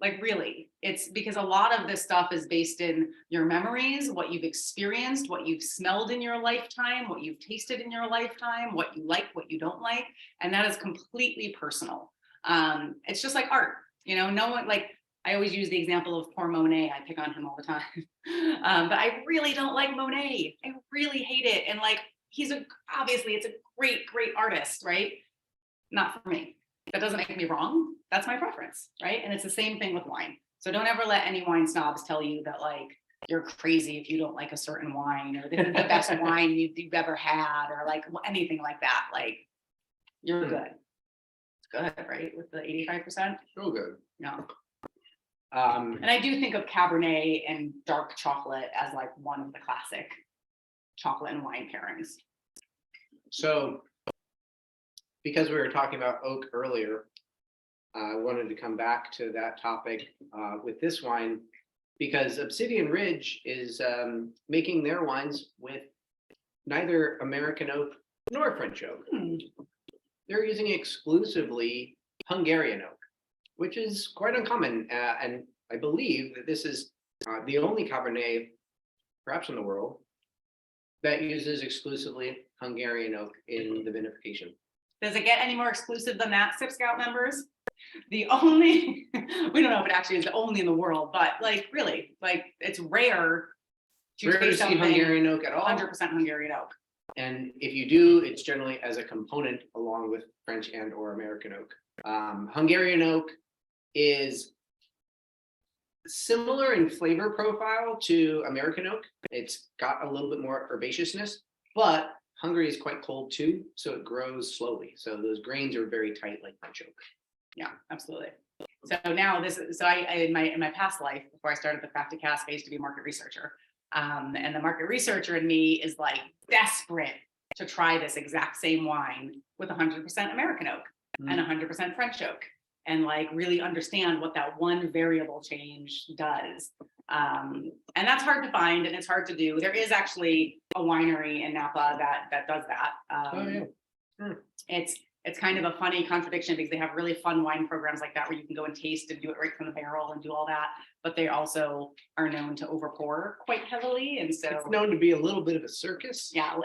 Like really, it's because a lot of this stuff is based in your memories, what you've experienced, what you've smelled in your lifetime, what you've tasted in your lifetime, what you like, what you don't like. And that is completely personal. It's just like art, you know, no one, like I always use the example of poor Monet. I pick on him all the time. But I really don't like Monet. I really hate it. And like, obviously it's a great, great artist, right? Not for me. That doesn't make me wrong. That's my preference, right? And it's the same thing with wine. So don't ever let any wine snobs tell you that like you're crazy if you don't like a certain wine, or this is the best wine you've ever had, or like anything like that. Like you're good. It's good, right? With the 85%. So good. No. And I do think of Cabernet and dark chocolate as like one of the classic chocolate and wine pairings. So because we were talking about oak earlier, I wanted to come back to that topic with this wine, because Obsidian Ridge is making their wines with neither American oak nor French oak. They're using exclusively Hungarian oak, which is quite uncommon. And I believe that this is the only Cabernet, perhaps in the world, that uses exclusively Hungarian oak in the vinification. Does it get any more exclusive than that, SipScout members? The only, we don't know if it actually is the only in the world, but like really, like it's rare to Rare to taste see something Hungarian oak at all. 100% Hungarian oak. And if you do, it's generally as a component along with French and or American oak. Hungarian oak is similar in flavor profile to American oak. It's got a little bit more herbaceousness, but Hungary is quite cold too, so it grows slowly. So those grains are very tight like French oak. Yeah, absolutely. So now in my past life, before I started the Crafty Cask, I used to be a market researcher. And the market researcher in me is like desperate to try this exact same wine with 100% American oak and 100% French oak, and like really understand what that one variable change does. And that's hard to find and it's hard to do. There is actually a winery in Napa that does that. It's kind of a funny contradiction because they have really fun wine programs like that where you can go and taste and do it right from the barrel and do all that. But they also are known to overpour quite heavily. And so It's known to be a little bit of a circus. yeah,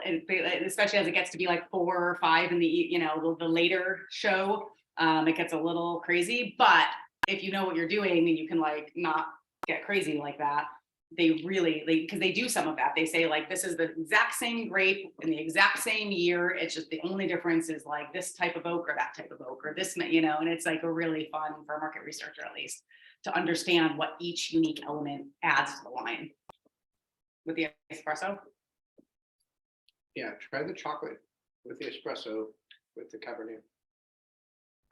especially as it gets to be like 4 or 5 in the, you know, the later show, it gets a little crazy. But if you know what you're doing and you can like not get crazy like that, they really, because they do some of that. They say like, this is the exact same grape in the exact same year. It's just the only difference is like this type of oak or that type of oak or this, you know, and it's like a really fun for a market researcher, at least, to understand what each unique element adds to the wine. With the espresso. Yeah, try the chocolate with the espresso with the Cabernet.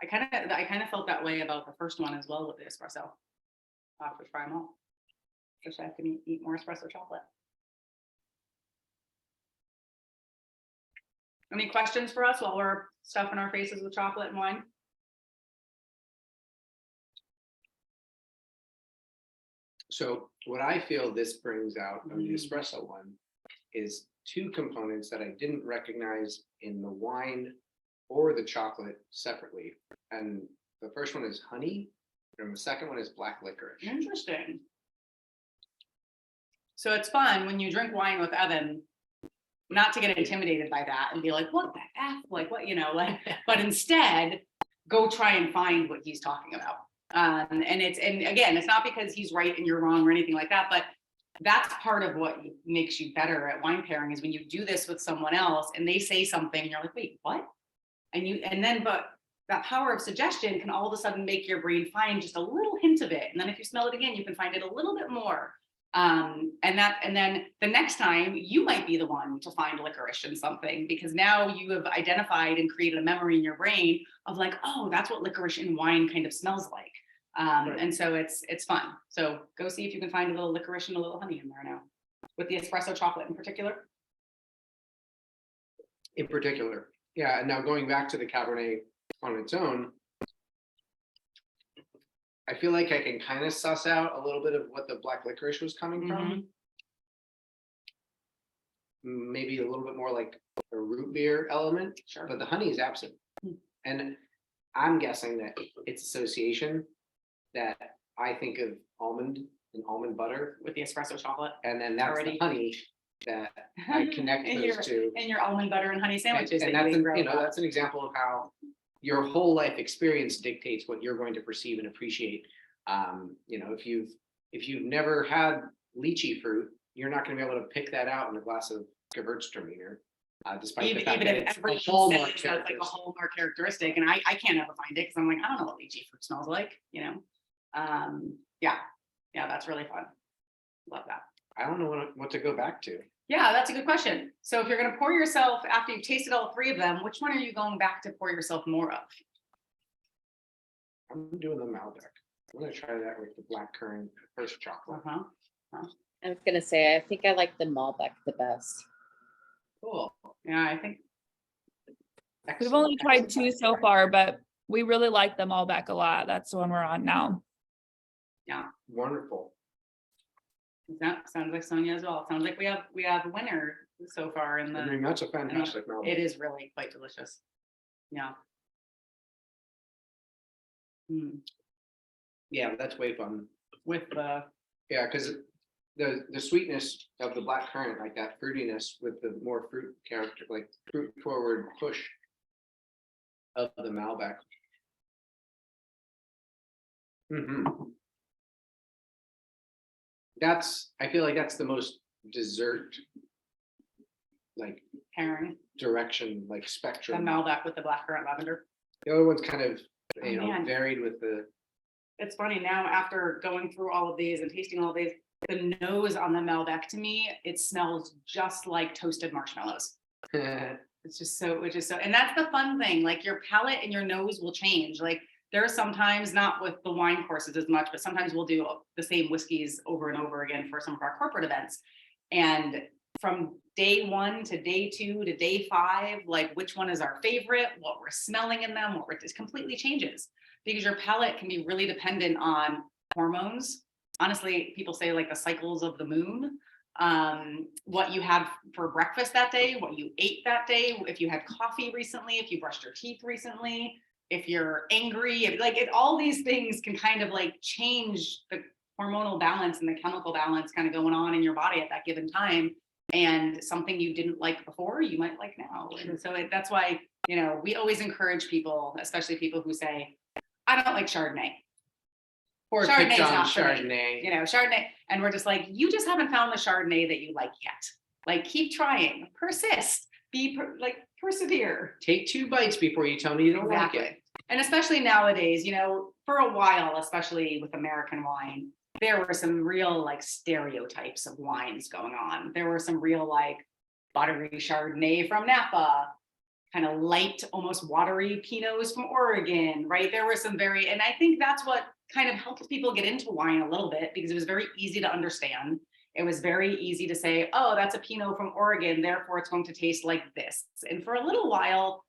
I kind of felt that way about the first one as well with the espresso. I'll have to try them all. Wish I could eat more espresso chocolate. Any questions for us while we're stuffing our faces with chocolate and wine? So what I feel this brings out of the espresso one is 2 components that I didn't recognize in the wine or the chocolate separately. And the first one is honey, and the second one is black licorice. Interesting. So it's fun when you drink wine with Evan, not to get intimidated by that and be like, what the F, like what, you know, like, but instead go try and find what he's talking about. And again, it's not because he's right and you're wrong or anything like that, but that's part of what makes you better at wine pairing is when you do this with someone else and they say something and you're like, wait, what? But that power of suggestion can all of a sudden make your brain find just a little hint of it. And then if you smell it again, you can find it a little bit more. And then the next time you might be the one to find licorice in something because now you have identified and created a memory in your brain of like, oh, that's what licorice in wine kind of smells like. Right. And so it's fun. So go see if you can find a little licorice and a little honey in there now with the espresso chocolate in particular. In particular. Yeah. And now going back to the Cabernet on its own, I feel like I can kind of suss out a little bit of what the black licorice was coming from. Maybe a little bit more like a root beer element, Sure. but the honey is absent. And I'm guessing that it's association that I think of almond and almond butter, With the espresso chocolate. and then that's Already. the honey that I connect And those two. And your almond butter and honey sandwiches. And that that's, you grow up. that's an example of how your whole life experience dictates what you're going to perceive and appreciate. If you've never had lychee fruit, you're not going to be able to pick that out in a glass of Gewürztraminer. Despite Even the fact if that it's a everyone hallmark says that's like a characteristic. hallmark characteristic, and I can't ever find it because I'm like, I don't know what lychee fruit smells like, yeah, that's really fun. Love that. I don't know what to go back to. Yeah, that's a good question. So if you're gonna pour yourself, after you've tasted all three of them, which one are you going back to pour yourself more of? I'm doing the Malbec. I'm gonna try that with the blackcurrant first chocolate. Uh-huh. I was gonna say, I think I like the Malbec the best. Cool. Yeah, I think, We've only tried 2 so far, but we really like them all back a lot. That's the one we're on now. Wonderful. that sounds like Sonia as well. Sounds like we have a winner so far in I the, mean, that's a fantastic Malbec. it is really quite delicious. Yeah. Yeah, that's way fun. With the, Yeah, because the sweetness of the blackcurrant, like that fruitiness with the more fruit character, like fruit forward push of the Malbec. I feel like that's the most dessert, like pairing, direction, like the spectrum. Malbec with the blackcurrant lavender. The other one's kind of, Oh, man. varied with the. It's funny now after going through all of these and tasting all of these, the nose on the Malbec to me, it smells just like toasted marshmallows. It's just so, and that's the fun thing, like your palate and your nose will change. Like there are sometimes, not with the wine courses as much, but sometimes we'll do the same whiskeys over and over again for some of our corporate events. And from day 1 to day 2 to day 5, like which one is our favorite, what we're smelling in them, it completely changes because your palate can be really dependent on hormones. Honestly, people say like the cycles of the moon, what you had for breakfast that day, what you ate that day, if you had coffee recently, if you brushed your teeth recently, if you're angry, all these things can kind of like change the hormonal balance and the chemical balance kind of going on in your body at that given time. And something you didn't like before, you might like now. And so that's why, we always encourage people, especially people who say, I don't like Chardonnay. Or Chardonnay's picked on not for me. Chardonnay. Chardonnay. And we're just like, you just haven't found the Chardonnay that you like yet. Like, keep trying, persist, persevere. Take 2 bites before you tell me you don't like it. And especially nowadays, for a while, especially with American wine, there were some real like stereotypes of wines going on. There were some real like buttery Chardonnay from Napa, kind of light, almost watery Pinots from Oregon, right? There were some and I think that's what kind of helped people get into wine a little bit because it was very easy to understand. It was very easy to say, oh, that's a Pinot from Oregon, therefore it's going to taste like this. And for a little while,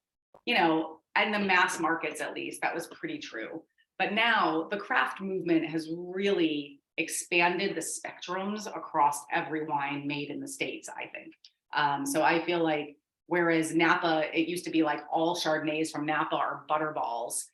in the mass markets at least, that was pretty true. But now the craft movement has really expanded the spectrums across every wine made in the States, I think. So I feel like, whereas Napa, it used to be like all Chardonnays from Napa are butterballs.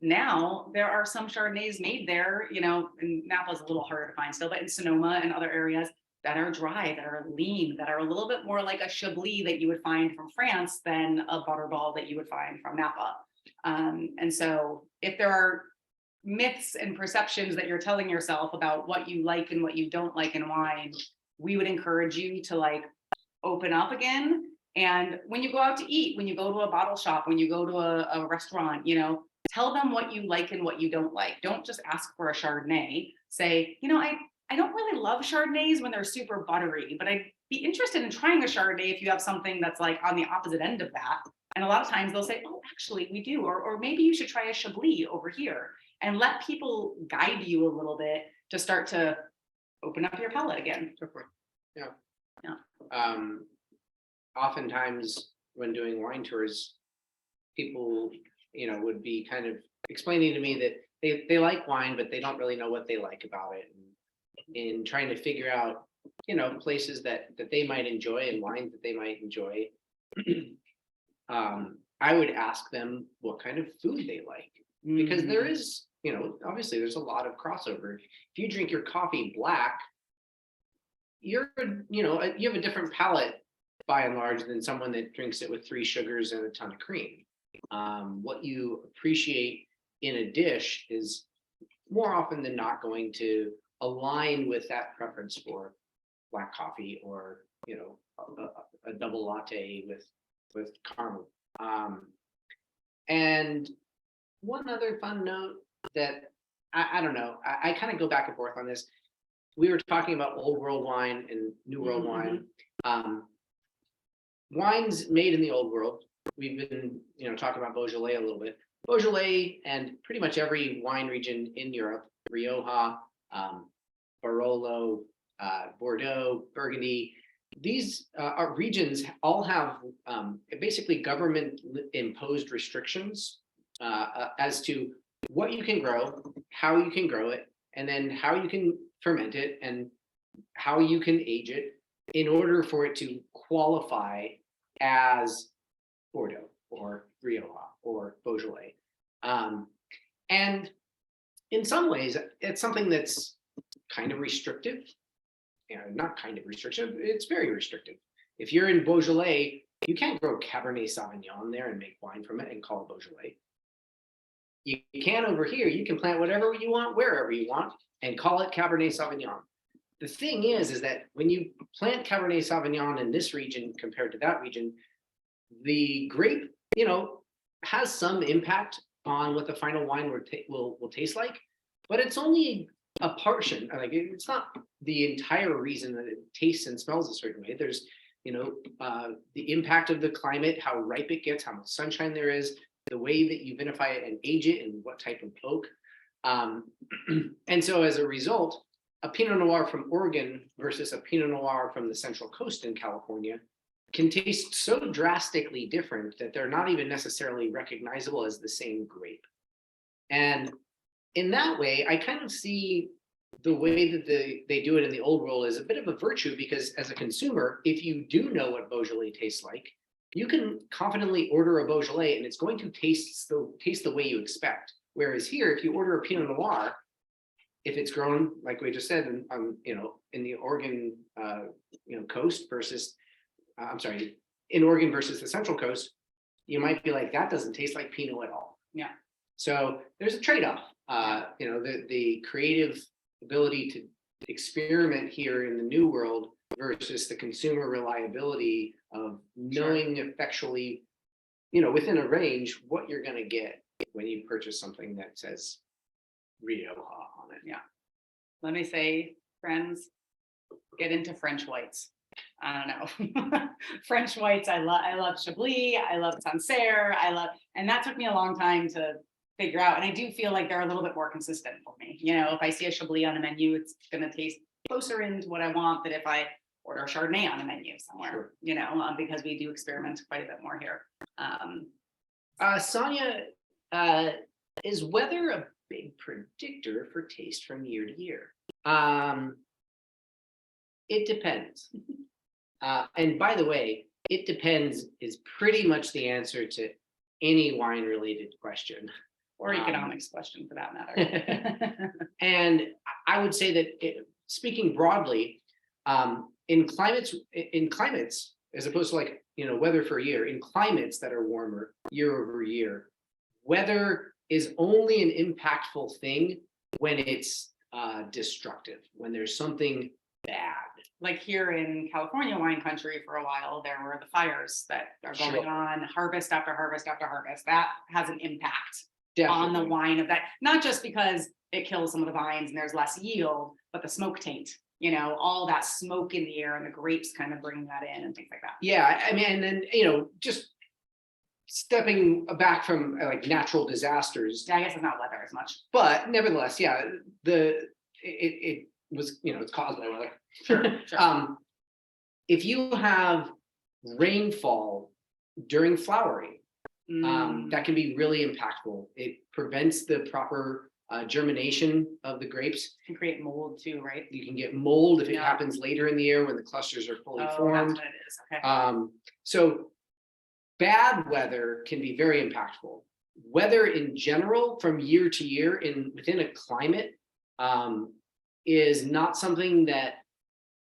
Now there are some Chardonnays made there, and Napa is a little harder to find still, but in Sonoma and other areas that are dry, that are lean, that are a little bit more like a Chablis that you would find from France than a butterball that you would find from Napa. And so if there are myths and perceptions that you're telling yourself about what you like and what you don't like in wine, we would encourage you to like open up again. And when you go out to eat, when you go to a bottle shop, when you go to a restaurant, tell them what you like and what you don't like. Don't just ask for a Chardonnay. Say, I don't really love Chardonnays when they're super buttery, but I'd be interested in trying a Chardonnay if you have something that's like on the opposite end of that. And a lot of times they'll say, oh, actually we do. Or maybe you should try a Chablis over here, and let people guide you a little bit to start to open up your palate again. Yeah. Oftentimes when doing wine tours, people, would be kind of explaining to me that they like wine, but they don't really know what they like about it. And in trying to figure out, places that they might enjoy and wines that they might enjoy. I would ask them what kind of food they like, because there is, obviously there's a lot of crossover. If you drink your coffee black, you have a different palate by and large than someone that drinks it with 3 sugars and a ton of cream. What you appreciate in a dish is more often than not going to align with that preference for black coffee or, a double latte with caramel. And one other fun note that I don't know, I kind of go back and forth on this. We were talking about old world wine and new world wine. Wines made in the old world. We've been, talking about Beaujolais a little bit. Beaujolais and pretty much every wine region in Europe, Rioja, Barolo, Bordeaux, Burgundy, these regions all have basically government imposed restrictions as to what you can grow, how you can grow it, and then how you can ferment it and how you can age it in order for it to qualify as Bordeaux or Rioja or Beaujolais. And in some ways, it's something that's kind of restrictive. Not kind of restrictive, it's very restrictive. If you're in Beaujolais, you can't grow Cabernet Sauvignon there and make wine from it and call it Beaujolais. You can over here, you can plant whatever you want, wherever you want, and call it Cabernet Sauvignon. The thing is that when you plant Cabernet Sauvignon in this region compared to that region, the grape, has some impact on what the final wine will taste like, but it's only a portion. Like, it's not the entire reason that it tastes and smells a certain way. There's, the impact of the climate, how ripe it gets, how much sunshine there is, the way that you vinify it and age it, and what type of oak. And so as a result, a Pinot Noir from Oregon versus a Pinot Noir from the Central Coast in California can taste so drastically different that they're not even necessarily recognizable as the same grape. And in that way, I kind of see the way that they do it in the old world as a bit of a virtue, because as a consumer, if you do know what Beaujolais tastes like, you can confidently order a Beaujolais and it's going to taste the way you expect. Whereas here, if you order a Pinot Noir, if it's grown, like we just said, in the Oregon, coast versus, in Oregon versus the Central Coast, you might be like, that doesn't taste like Pinot at all. Yeah. So there's a trade-off. The creative ability to experiment here in the new world versus the consumer reliability of knowing effectually, within a range, what you're going to get when you purchase something that says Rioja on it. Yeah. Let me say, friends, get into French whites. I don't know. French whites, I love Chablis, I love Sancerre, and that took me a long time to figure out. And I do feel like they're a little bit more consistent for me. If I see a Chablis on a menu, it's going to taste closer into what I want than if I order a Chardonnay on a menu somewhere, because we do experiment quite a bit more here. Sonia, is weather a big predictor for taste from year to year? It depends. And by the way, it depends is pretty much the answer to any wine related question. Or economics question for that matter. And I would say that speaking broadly, in climates, as opposed to weather for a year, in climates that are warmer year over year, weather is only an impactful thing when it's destructive, when there's something bad. Like here in California wine country for a while, there were the fires that are going on harvest after harvest after harvest. That has an impact on the wine of that, not just because it kills some of the vines and there's less yield, but the smoke taint, all that smoke in the air and the grapes kind of bring that in and things like that. Yeah, I mean, and then, just stepping back from natural disasters. Yeah, I guess it's not weather as much. But nevertheless, yeah, it was, it's caused by weather. Sure. If you have rainfall during flowering, that can be really impactful. It prevents the proper germination of the grapes. Can create mold too, right? You can get mold if it happens later in the year when the clusters are fully formed. That's what it is. Okay. So bad weather can be very impactful. Weather in general, from year to year within a climate, is not something that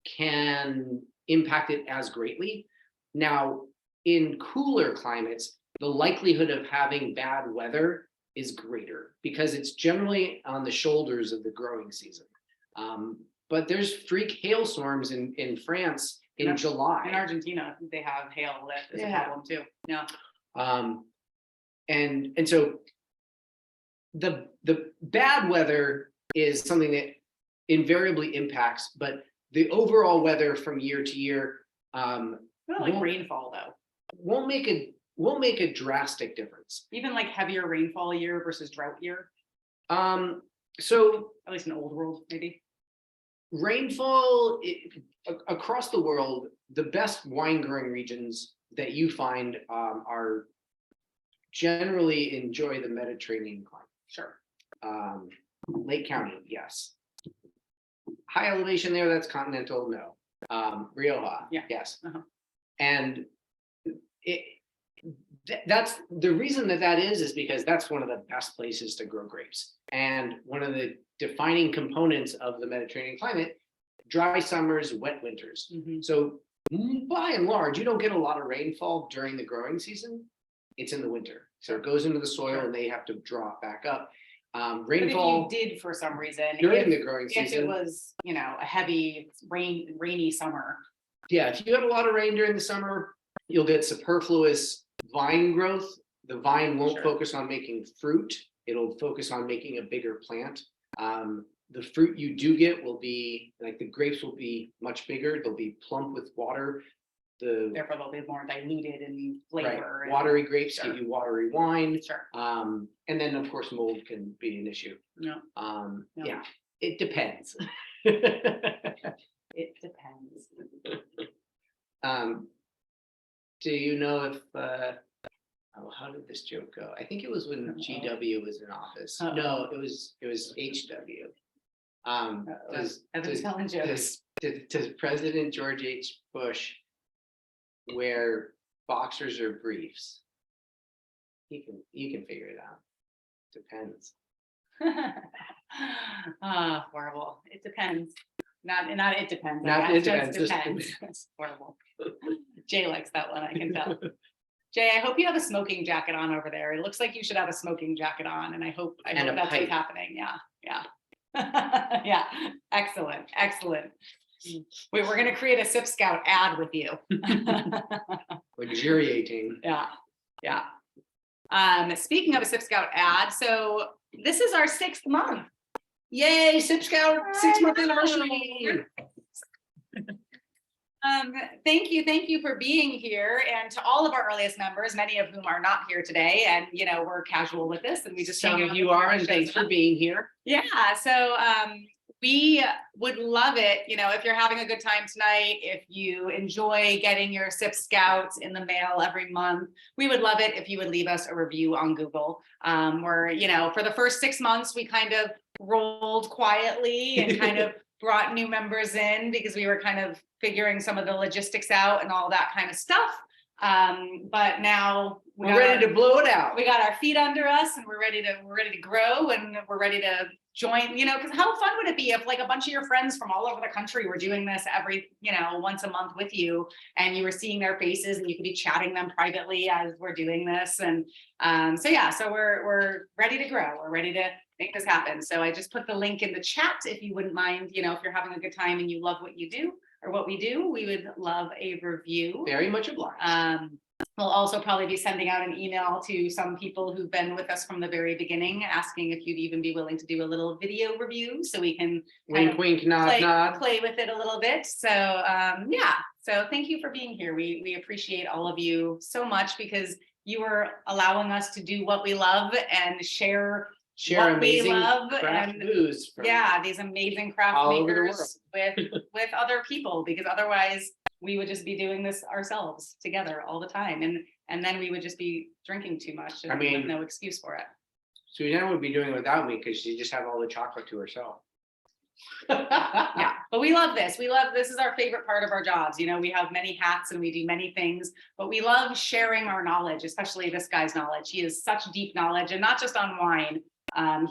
can impact it as greatly. Now, in cooler climates, the likelihood of having bad weather is greater because it's generally on the shoulders of the growing season. But there's freak hailstorms in France in July. In Argentina, they have hail that is a Yeah. problem too. Yeah. And so the bad weather is something that invariably impacts, but the overall weather from year to year Not like Won't- rainfall though. won't make a drastic difference. Even like heavier rainfall year versus drought year, So at least in old world, maybe. rainfall across the world, the best wine growing regions that you find are generally enjoy the Mediterranean climate. Sure. Lake County, yes. High elevation there, that's continental, no. Rioja, Yeah. yes. Uh-huh. And that's the reason that is because that's one of the best places to grow grapes. And one of the defining components of the Mediterranean climate, dry summers, wet winters. Mhm. So by and large, you don't get a lot of rainfall during the growing season. It's in the winter. So it goes into the soil and they have to draw it back up. Rainfall But if you did for some reason, during if, the growing if it season. was, a heavy rainy summer. Yeah, if you have a lot of rain during the summer, you'll get superfluous vine growth. The vine won't Sure. focus on making fruit. It'll focus on making a bigger plant. The fruit you do get will be like the grapes will be much bigger. They'll be plump with water. Therefore, they'll be more diluted in flavor. Right, and- watery grapes Sure. give you watery wine. Sure. And then of course mold can be an issue. No, No. Yeah, it depends. it depends. Do you know if how did this joke go? I think it was when GW was in office. Uh-oh. No, it was HW. Evan's telling jokes. Does President George H. Bush wear boxers or briefs? You can figure it out. Depends. Horrible. It depends. Not it depends. Not I it guess, depends, just just depends. It's horrible. Jay likes that one, I can tell. Jay, I hope you have a smoking jacket on over there. It looks like you should have a smoking jacket on, and I hope And a that's pipe. what's happening. Yeah. Yeah. Excellent. We're gonna create a SipScout ad with you. Luxuriating. Yeah. Speaking of a SipScout ad, so this is our 6th month. Yay, SipScout 6-month I know. anniversary. Thank you for being here, and to all of our earliest members, many of whom are not here today, and we're casual with this, and we just Some hang of out you with are, whoever and thanks shows for up. being here. Yeah, so we would love it, if you're having a good time tonight, if you enjoy getting your SipScouts in the mail every month, we would love it if you would leave us a review on Google. We're, for the first 6 months, we kind of rolled quietly and kind of brought new members in because we were kind of figuring some of the logistics out and all that kind of stuff. But now We're ready to blow it out. we got our feet under us and we're ready to grow, and we're ready to join, because how fun would it be if like a bunch of your friends from all over the country were doing this every, once a month with you, and you were seeing their faces and you could be chatting them privately as we're doing this. And so we're ready to grow. We're ready to make this happen. So I just put the link in the chat if you wouldn't mind, if you're having a good time and you love what you do or what we do, we would love a review. Very much obliged. We'll also probably be sending out an email to some people who've been with us from the very beginning, asking if you'd even be willing to do a little video review so we can kind Wink, of wink, nod, nod. play with it a little bit. So so thank you for being here. We appreciate all of you so much because you are allowing us to do what we love and share Share what we amazing love craft and booze. From these amazing craft all over the makers with other people, because otherwise we would just be doing this ourselves together all the time, and then we would just be drinking too much and I mean- with no excuse for it. Suzanne would be doing it without me because she just had all the chocolate to herself. Yeah, but we love this. This is our favorite part of our jobs. You know, we have many hats and we do many things, but we love sharing our knowledge, especially this guy's knowledge. He has such deep knowledge, and not just on wine.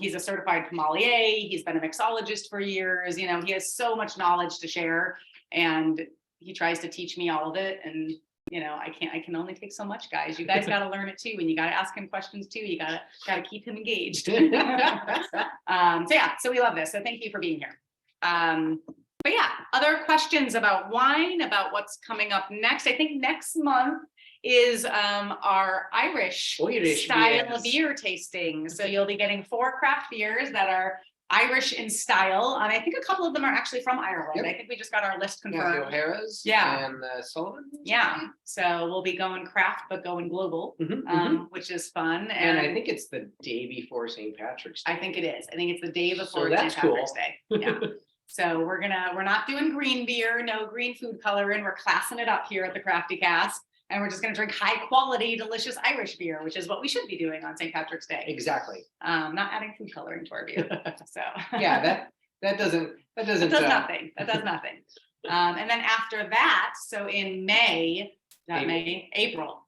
He's a certified sommelier. He's been a mixologist for years. You know, he has so much knowledge to share, and he tries to teach me all of it. And you know, I can only take so much, guys. You guys got to learn it too, and you got to ask him questions too. You got to keep him engaged. So yeah, so we love this. So thank you for being here. But yeah, other questions about wine, about what's coming up next. I think next month is our Irish style beer tasting. So you'll be getting 4 craft beers that are Irish in style. And I think a couple of them are actually from Ireland. Yep. I think we just got our list Yeah, confirmed. the O'Hara's. Yeah. And Sullivan. Yeah, so we'll be going craft, but going global, which is fun. And I think it's the day before St. Patrick's Day. I think it is. I think it's the day before So St. that's Patrick's cool. Day. Yeah. So we're not doing green beer, no green food coloring. We're classing it up here at the Crafty Cask. And we're just gonna drink high quality, delicious Irish beer, which is what we should be doing on St. Patrick's Day. Exactly. Not adding food coloring to our beer. So Yeah, that doesn't. that does nothing. That does nothing. And then after that, so in April.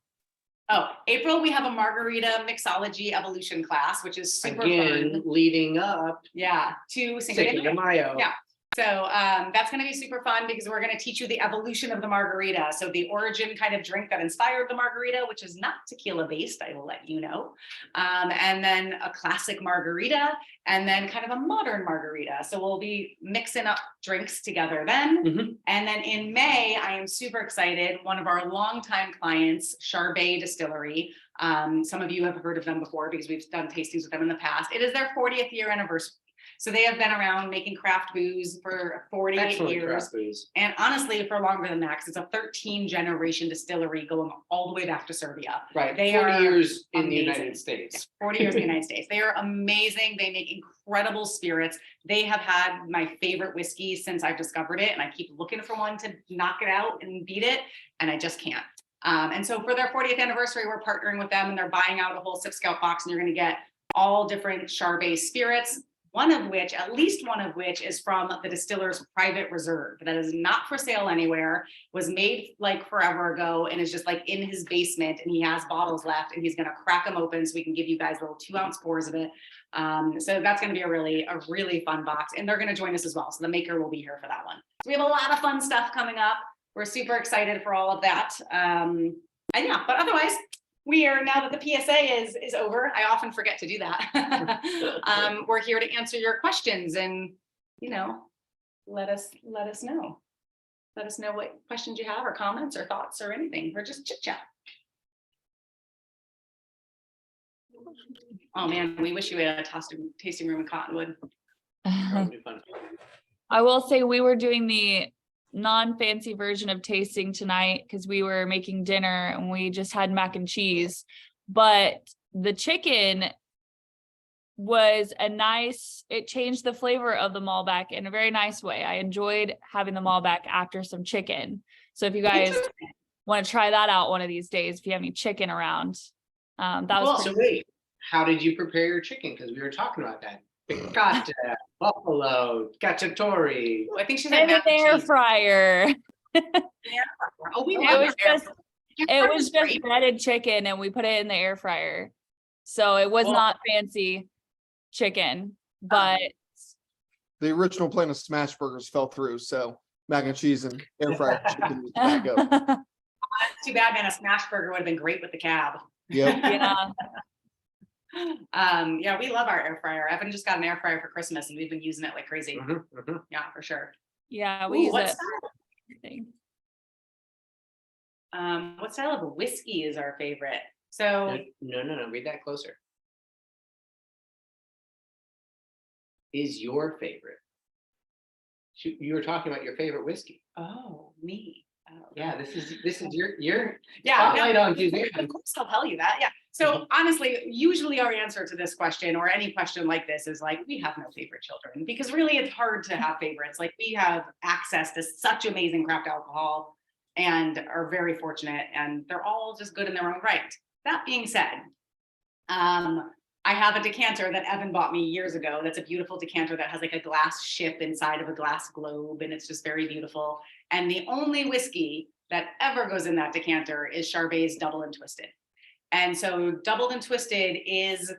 Oh, April, we have a margarita mixology evolution class, which is super fun. Leading up Yeah, to Cinco de Mayo. Mayo. Yeah. So that's going to be super fun because we're going to teach you the evolution of the margarita. So the origin kind of drink that inspired the margarita, which is not tequila based, I will let you know. And then a classic margarita, and then kind of a modern margarita. So we'll be mixing up drinks together then. And then in May, I am super excited. One of our longtime clients, Charbet Distillery. Some of you have heard of them before because we've done tastings with them in the past. It is their 40th year anniversary. So they have been around making craft booze for 48 years. And honestly, for longer than that, because it's a 13-generation distillery going all the way back to Serbia. Right. They 40 are years in the amazing. United States. 40 years in the United States. They are amazing. They make incredible spirits. They have had my favorite whiskey since I've discovered it. And I keep looking for one to knock it out and beat it. And I just can't. And so for their 40th anniversary, we're partnering with them, and they're buying out a whole SipScout box, and you're going to get all different Charbet spirits. At least one of which is from the distiller's private reserve that is not for sale anywhere, was made like forever ago, and is just like in his basement, and he has bottles left, and he's going to crack them open so we can give you guys little 2-ounce pours of it. So that's going to be a really fun box, and they're going to join us as well. So the maker will be here for that one. So we have a lot of fun stuff coming up. We're super excited for all of that. And yeah, but otherwise, we are, now that the PSA is over, I often forget to do that. We're here to answer your questions, and you know, let us know. Let us know what questions you have, or comments, or thoughts, or anything, or just chit chat. Oh man, we wish you had a tasting room in Cottonwood. That would be fun. I will say we were doing the non-fancy version of tasting tonight because we were making dinner and we just had mac and cheese, but the chicken was it changed the flavor of the Malbec in a very nice way. I enjoyed having the Malbec after some chicken. So if you guys want to try that out one of these days, if you have any chicken around, that was So wait, how did you prepare your chicken? Because we were talking about that. Piccata, buffalo, cacciatore. I think she's in an air fryer. Oh, we It was just breaded chicken, and we put it in the air fryer. So it was not fancy chicken, but the original plan of smash burgers fell through, so mac and cheese and air fried chicken was the backup. Too bad, man. A smash burger would have been great with the cab. Yep. yeah. Yeah, we love our air fryer. Evan just got an air fryer for Christmas, and we've been using it like crazy. Yeah, for sure. Yeah, we use it. What style of whiskey is our favorite? So No. Read that closer. Is your favorite? You were talking about your favorite whiskey. oh, me. Oh, Yeah, this is your yeah. spotlight on Suzanne. Of course, I'll tell you that. Yeah. So honestly, usually our answer to this question, or any question like this, is like, we have no favorite children, because really it's hard to have favorites. Like, we have access to such amazing craft alcohol and are very fortunate, and they're all just good in their own right. That being said, I have a decanter that Evan bought me years ago. That's a beautiful decanter that has like a glass ship inside of a glass globe, and it's just very beautiful. And the only whiskey that ever goes in that decanter is Charbet's Double and Twisted. And so Doubled and Twisted is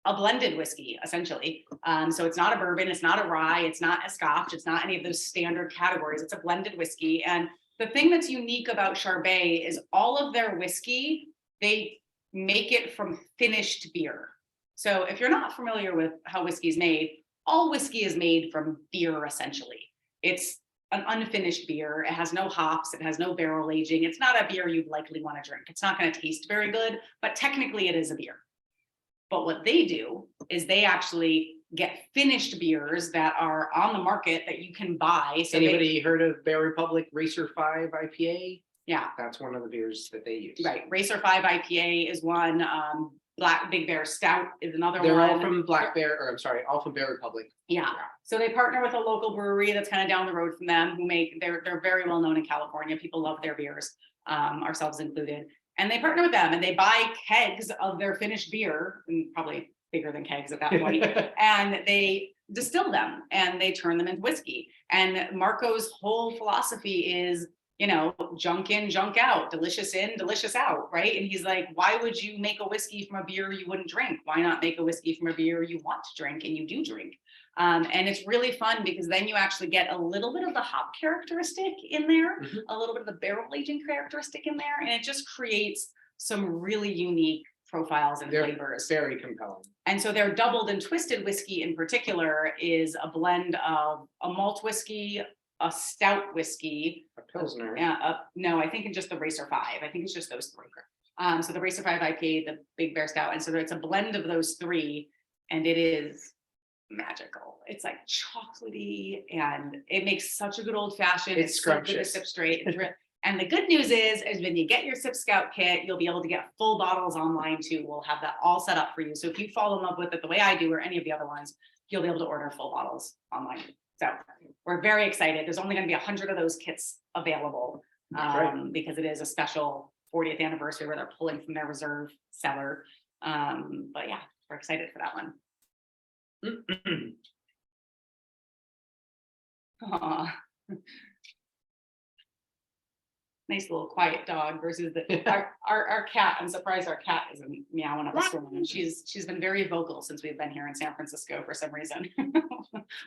a blended whiskey, essentially. So it's not a bourbon, it's not a rye, it's not a scotch, it's not any of those standard categories. It's a blended whiskey. And the thing that's unique about Charbet is all of their whiskey, they make it from finished beer. So if you're not familiar with how whiskey is made, all whiskey is made from beer, essentially. It's an unfinished beer. It has no hops. It has no barrel aging. It's not a beer you'd likely want to drink. It's not going to taste very good, but technically it is a beer. But what they do is they actually get finished beers that are on the market that you can buy. So Anybody heard of Bear Republic Racer 5 IPA? Yeah. That's one of the beers that they use. Right. Racer 5 IPA is one. Big Bear Stout is another They're one. all from Black Bear, or I'm sorry, all from Bear Republic. Yeah. So they partner with a local brewery that's kind of down the road from them who make, they're very well known in California. People love their beers, ourselves included. And they partner with them and they buy kegs of their finished beer, and probably bigger than kegs at that point, and they distill them and they turn them into whiskey. And Marco's whole philosophy is, you know, junk in, junk out, delicious in, delicious out, right? And he's like, why would you make a whiskey from a beer you wouldn't drink? Why not make a whiskey from a beer you want to drink and you do drink? And it's really fun because then you actually get a little bit of the hop characteristic in there, a little bit of the barrel aging characteristic in there, and it just creates some really unique profiles and flavors. Very compelling. And so their Doubled and Twisted whiskey in particular is a blend of a malt whiskey, a stout whiskey, A Pilsner. no, I think in just the Racer 5. I think it's just those three. So the Racer 5 IPA, the Big Bear Stout, and so it's a blend of those three, and it is magical. It's like chocolatey, and it makes such a good old fashioned. It's so good to scrumptious. sip straight. And the good news is when you get your SipScout kit, you'll be able to get full bottles online too. We'll have that all set up for you. So if you fall in love with it the way I do, or any of the other ones, you'll be able to order full bottles online. So we're very excited. There's only going to be 100 of those kits available because it is a special 40th anniversary where they're pulling from their reserve cellar. But yeah, we're excited for that one. Aw. Nice little quiet dog versus our cat. I'm surprised our cat isn't meowing up a storm. She's been very vocal since we've been here in San Francisco for some reason.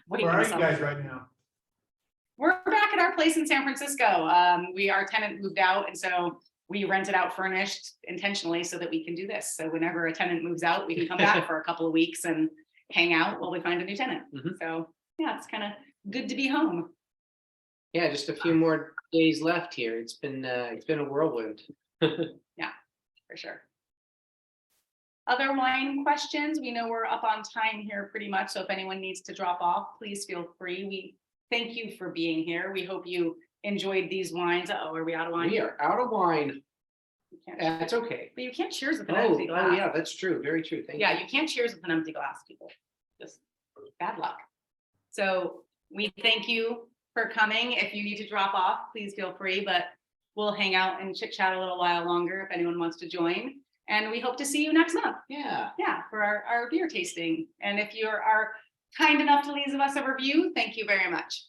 Where are you guys right now? We're back at our place in San Francisco. Our tenant moved out, and so we rented out furnished intentionally so that we can do this. So whenever a tenant moves out, we can come back for a couple of weeks and hang out while we find a new tenant. So yeah, it's kind of good to be home. Yeah, just a few more days left here. It's been a whirlwind. Yeah, for sure. Other wine questions? We know we're up on time here pretty much. So if anyone needs to drop off, please feel free. We thank you for being here. We hope you enjoyed these wines. Uh-oh, are we out of wine? We are out of wine. You can't- That's okay. But you can't cheers with an Oh, empty glass. yeah, that's true. Very true. Thank you. Yeah, you can't cheers with an empty glass, people. Just bad luck. So we thank you for coming. If you need to drop off, please feel free, but we'll hang out and chit chat a little while longer if anyone wants to join. And we hope to see you next month. Yeah. Yeah, for our beer tasting. And if you are kind enough to leave us a review, thank you very much.